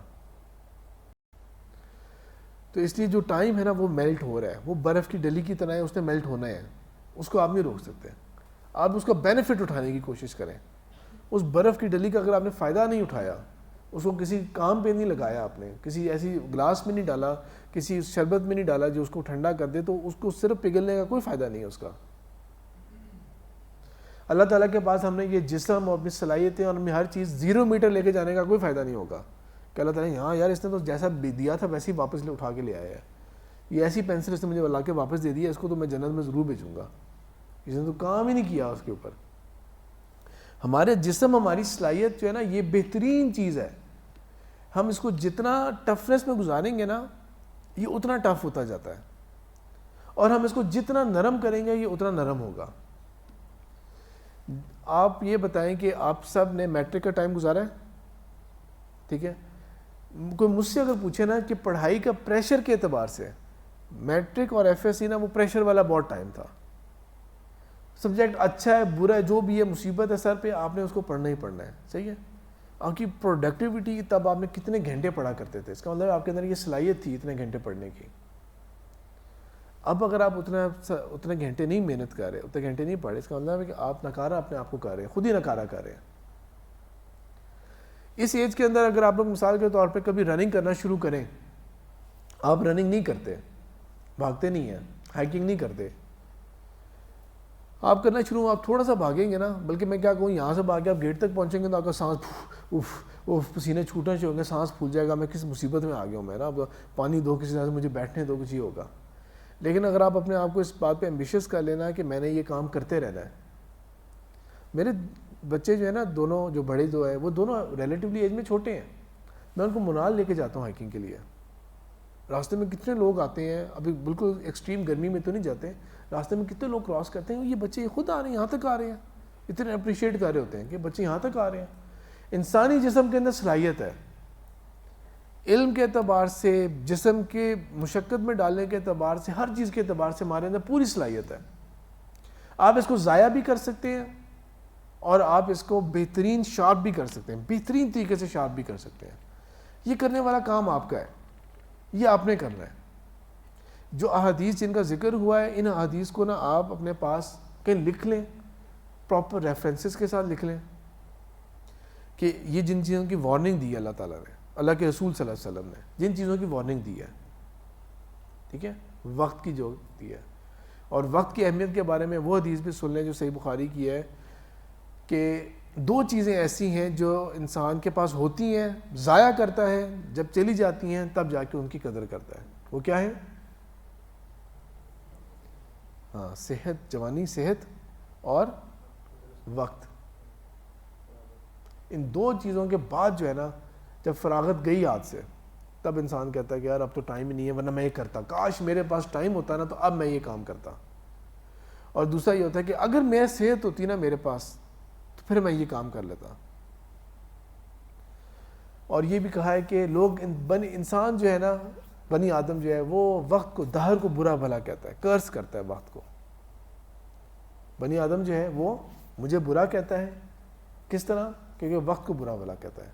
تو اس لیے جو ٹائم ہے نا وہ میلٹ ہو رہا ہے, وہ برف کی ڈلی کی طرح ہے, اس نے میلٹ ہونا ہے, اس کو آپ نہیں روک سکتے. آپ اس کا بینیفٹ اٹھانے کی کوشش کریں, اس برف کی ڈلی کا اگر آپ نے فائدہ نہیں اٹھایا, اس کو کسی کام پہ نہیں لگایا, آپ نے کسی ایسی گلاس میں نہیں ڈالا, کسی شربت میں نہیں ڈالا جو اس کو ٹھنڈا کر دے, تو اس کو صرف پگھلنے کا کوئی فائدہ نہیں ہے اس کا. اللہ تعالیٰ کے پاس ہم نے یہ جسم اور اپنی صلاحیتیں اور ہمیں ہر چیز 0 میٹر لے کے جانے کا کوئی فائدہ نہیں ہوگا کہ اللہ تعالیٰ ہاں یار اس نے تو جیسا دیا تھا ویسے ہی واپس اٹھا کے لے آیا ہے, یہ ایسی پینسل اس نے مجھے لا کے واپس دے دیا, اس کو تو میں جنت میں ضرور بھیجوں گا, اس نے تو کام ہی نہیں کیا اس کے اوپر. ہمارے جسم, ہماری صلاحیت جو ہے نا, یہ بہترین چیز ہے. ہم اس کو جتنا ٹفنس میں گزاریں گے نا, یہ اتنا ٹف ہوتا جاتا ہے, اور ہم اس کو جتنا نرم کریں گے یہ اتنا نرم ہوگا. آپ یہ بتائیں کہ آپ سب نے میٹرک کا ٹائم گزارا ہے, ٹھیک ہے, کوئی مجھ سے اگر پوچھے نا کہ پڑھائی کا پریشر کے اعتبار سے میٹرک اور ایف ایس سی نا وہ پریشر والا بہت ٹائم تھا. سبجیکٹ اچھا ہے برا ہے جو بھی ہے, مصیبت ہے سر پہ, آپ نے اس کو پڑھنا ہی پڑھنا ہے, صحیح ہے. آپ کی پروڈکٹیوٹی تب آپ نے کتنے گھنٹے پڑھا کرتے تھے, اس کا مطلب آپ کے اندر یہ صلاحیت تھی اتنے گھنٹے پڑھنے کی. اب اگر آپ اتنے گھنٹے نہیں محنت کر رہے, اتنے گھنٹے نہیں پڑھے, اس کا مطلب ہے کہ آپ نکارا اپنے آپ کو کر رہے ہیں, خود ہی نکارا کر رہے ہیں. اس ایج کے اندر اگر آپ لوگ مثال کے طور پہ کبھی رننگ کرنا شروع کریں, آپ رننگ نہیں کرتے, بھاگتے نہیں ہیں, ہائکنگ نہیں کرتے, آپ کرنا شروع, آپ تھوڑا سا بھاگیں گے نا, بلکہ میں کیا کہوں یہاں سے بھاگے آپ گیٹ تک پہنچیں گے تو آپ کا سانس پسینے چھوٹنے سے ہوں گے, سانس پھول جائے گا, میں کس مصیبت میں آ گیا ہوں میں نا, اب پانی دو کسی طرح سے, مجھے بیٹھنے دو, کچھ ہی ہوگا. لیکن اگر آپ اپنے آپ کو اس بات پہ ایمبیشیس کر لینا کہ میں نے یہ کام کرتے رہنا ہے. میرے بچے جو ہے نا دونوں, جو بڑے جو ہے وہ دونوں ریلیٹیولی ایج میں چھوٹے ہیں, میں ان کو منال لے کے جاتا ہوں ہائکنگ کے لیے. راستے میں کتنے لوگ آتے ہیں, ابھی بالکل ایکسٹریم گرمی میں تو نہیں جاتے, راستے میں کتنے لوگ کراس کرتے ہیں, یہ بچے خود آ رہے ہیں, یہاں تک آ رہے ہیں, اتنے اپریشیٹ کر رہے ہوتے ہیں کہ بچے یہاں تک آ رہے ہیں. انسانی جسم کے اندر صلاحیت ہے, علم کے اعتبار سے, جسم کے مشقت میں ڈالنے کے اعتبار سے, ہر چیز کے اعتبار سے ہمارے اندر پوری صلاحیت ہے. آپ اس کو ضائع بھی کر سکتے ہیں اور آپ اس کو بہترین شارپ بھی کر سکتے ہیں, بہترین طریقے سے شارپ بھی کر سکتے ہیں. یہ کرنے والا کام آپ کا ہے, یہ آپ نے کرنا ہے. جو احادیث جن کا ذکر ہوا ہے, ان احادیث کو نا آپ اپنے پاس کہیں لکھ لیں, پراپر ریفرنسز کے ساتھ لکھ لیں کہ یہ جن چیزوں کی وارننگ دی ہے اللہ تعالیٰ نے, اللہ کے رسول صلی اللہ علیہ وسلم نے جن چیزوں کی وارننگ دی ہے, ٹھیک ہے, وقت کی جو دی ہے. اور وقت کی اہمیت کے بارے میں وہ حدیث بھی سن لیں جو صحیح بخاری کی ہے کہ 2 چیزیں ایسی ہیں جو انسان کے پاس ہوتی ہیں, ضائع کرتا ہے, جب چلی جاتی ہیں تب جا کے ان کی قدر کرتا ہے. وہ کیا ہے؟ ہاں, صحت, جوانی, صحت اور وقت. ان 2 چیزوں کے بعد جو ہے نا, جب فراغت گئی ہاتھ سے, تب انسان کہتا ہے کہ یار اب تو ٹائم ہی نہیں ہے, ورنہ میں یہ کرتا, کاش میرے پاس ٹائم ہوتا نا تو اب میں یہ کام کرتا. اور دوسرا یہ ہوتا ہے کہ اگر میں صحت ہوتی نا میرے پاس تو پھر میں یہ کام کر لیتا. اور یہ بھی کہا ہے کہ لوگ انسان جو ہے نا, بنی آدم جو ہے وہ وقت کو, دہر کو برا بھلا کہتا ہے, کرس کرتا ہے وقت کو. بنی آدم جو ہے وہ مجھے برا کہتا ہے, کس طرح؟ کیونکہ وقت کو برا بھلا کہتا ہے.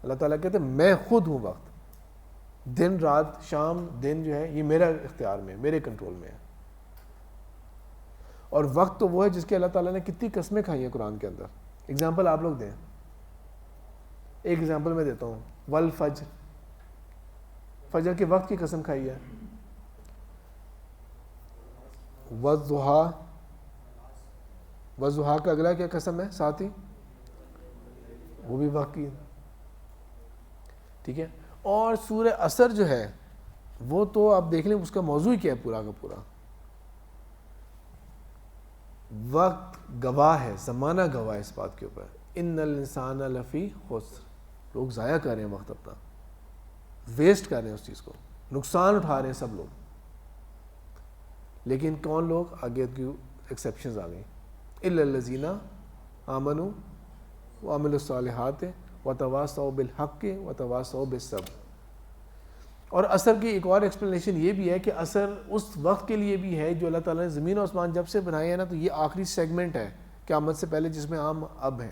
اللہ تعالیٰ کہتے ہیں میں خود ہوں وقت, دن رات شام دن جو ہے یہ میرا اختیار میں, میرے کنٹرول میں ہے. اور وقت تو وہ ہے جس کے اللہ تعالیٰ نے کتنی قسمیں کھائی ہیں قرآن کے اندر. اگزامپل آپ لوگ دیں, ایک اگزامپل میں دیتا ہوں, والفجر, فجر کے وقت کی قسم کھائی ہے. والضحیٰ, والضحیٰ کا اگلا کیا قسم ہے ساتھ ہی, وہ بھی وقت کی, ٹھیک ہے. اور سورہ عصر جو ہے وہ تو آپ دیکھ لیں اس کا موضوع ہی کیا ہے پورا کا پورا, وقت گواہ ہے, زمانہ گواہ ہے اس بات کے اوپر. ان الانسان لفی خسر, لوگ ضائع کر رہے ہیں وقت اپنا, ویسٹ کر رہے ہیں اس چیز کو, نقصان اٹھا رہے ہیں سب لوگ. لیکن کون لوگ؟ آگے کی ایکسیپشنز آ گئیں, الا الذین آمنوا وعملوا الصالحات وتواصوا بالحق وتواصوا بالصبر. اور عصر کی ایک اور ایکسپلینیشن یہ بھی ہے کہ عصر اس وقت کے لیے بھی ہے جو اللہ تعالیٰ نے زمین و آسمان جب سے بنائے ہیں نا, تو یہ آخری سیگمنٹ ہے قیامت سے پہلے جس میں عام اب ہیں.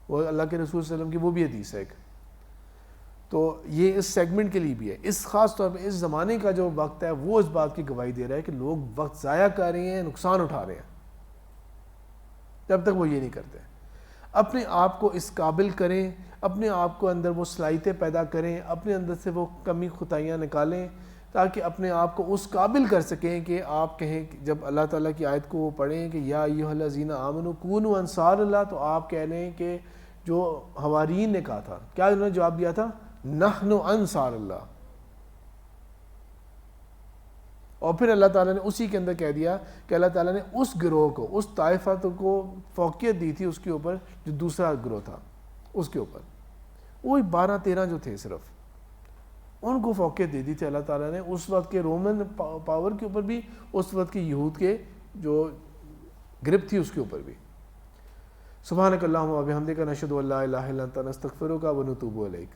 وہ اللہ کے رسول صلی اللہ علیہ وسلم کی وہ بھی حدیث ہے ایک. تو یہ اس سیگمنٹ کے لیے بھی ہے, اس خاص طور پہ اس زمانے کا جو وقت ہے وہ اس بات کی گواہی دے رہا ہے کہ لوگ وقت ضائع کر رہے ہیں, نقصان اٹھا رہے ہیں, جب تک وہ یہ نہیں کرتے. اپنے آپ کو اس قابل کریں، اپنے آپ کو اندر وہ صلاحیتیں پیدا کریں، اپنے اندر سے وہ کمی خطائیاں نکالیں، تاکہ اپنے آپ کو اس قابل کر سکیں کہ آپ کہیں جب اللہ تعالیٰ کی آیت کو وہ پڑھیں کہ یا ایھا الذین آمنوا کونوا انصار اللہ، تو آپ کہہ لیں کہ جو حوارین نے کہا تھا، کیا انہوں نے جواب دیا تھا؟ نحن انصار اللہ. اور پھر اللہ تعالیٰ نے اسی کے اندر کہہ دیا کہ اللہ تعالیٰ نے اس گروہ کو، اس طائفہ کو فوقیت دی تھی اس کے اوپر جو دوسرا گروہ تھا اس کے اوپر. وہی 12-13 جو تھے صرف، ان کو فوقیت دے دی تھی اللہ تعالیٰ نے اس وقت کے رومن پاور کے اوپر بھی، اس وقت کے یہود کے جو گرپ تھی اس کے اوپر بھی. سبحانک اللہم و بحمدک نشہد ان لا الہ الا انت نستغفرک و نتوب الیک.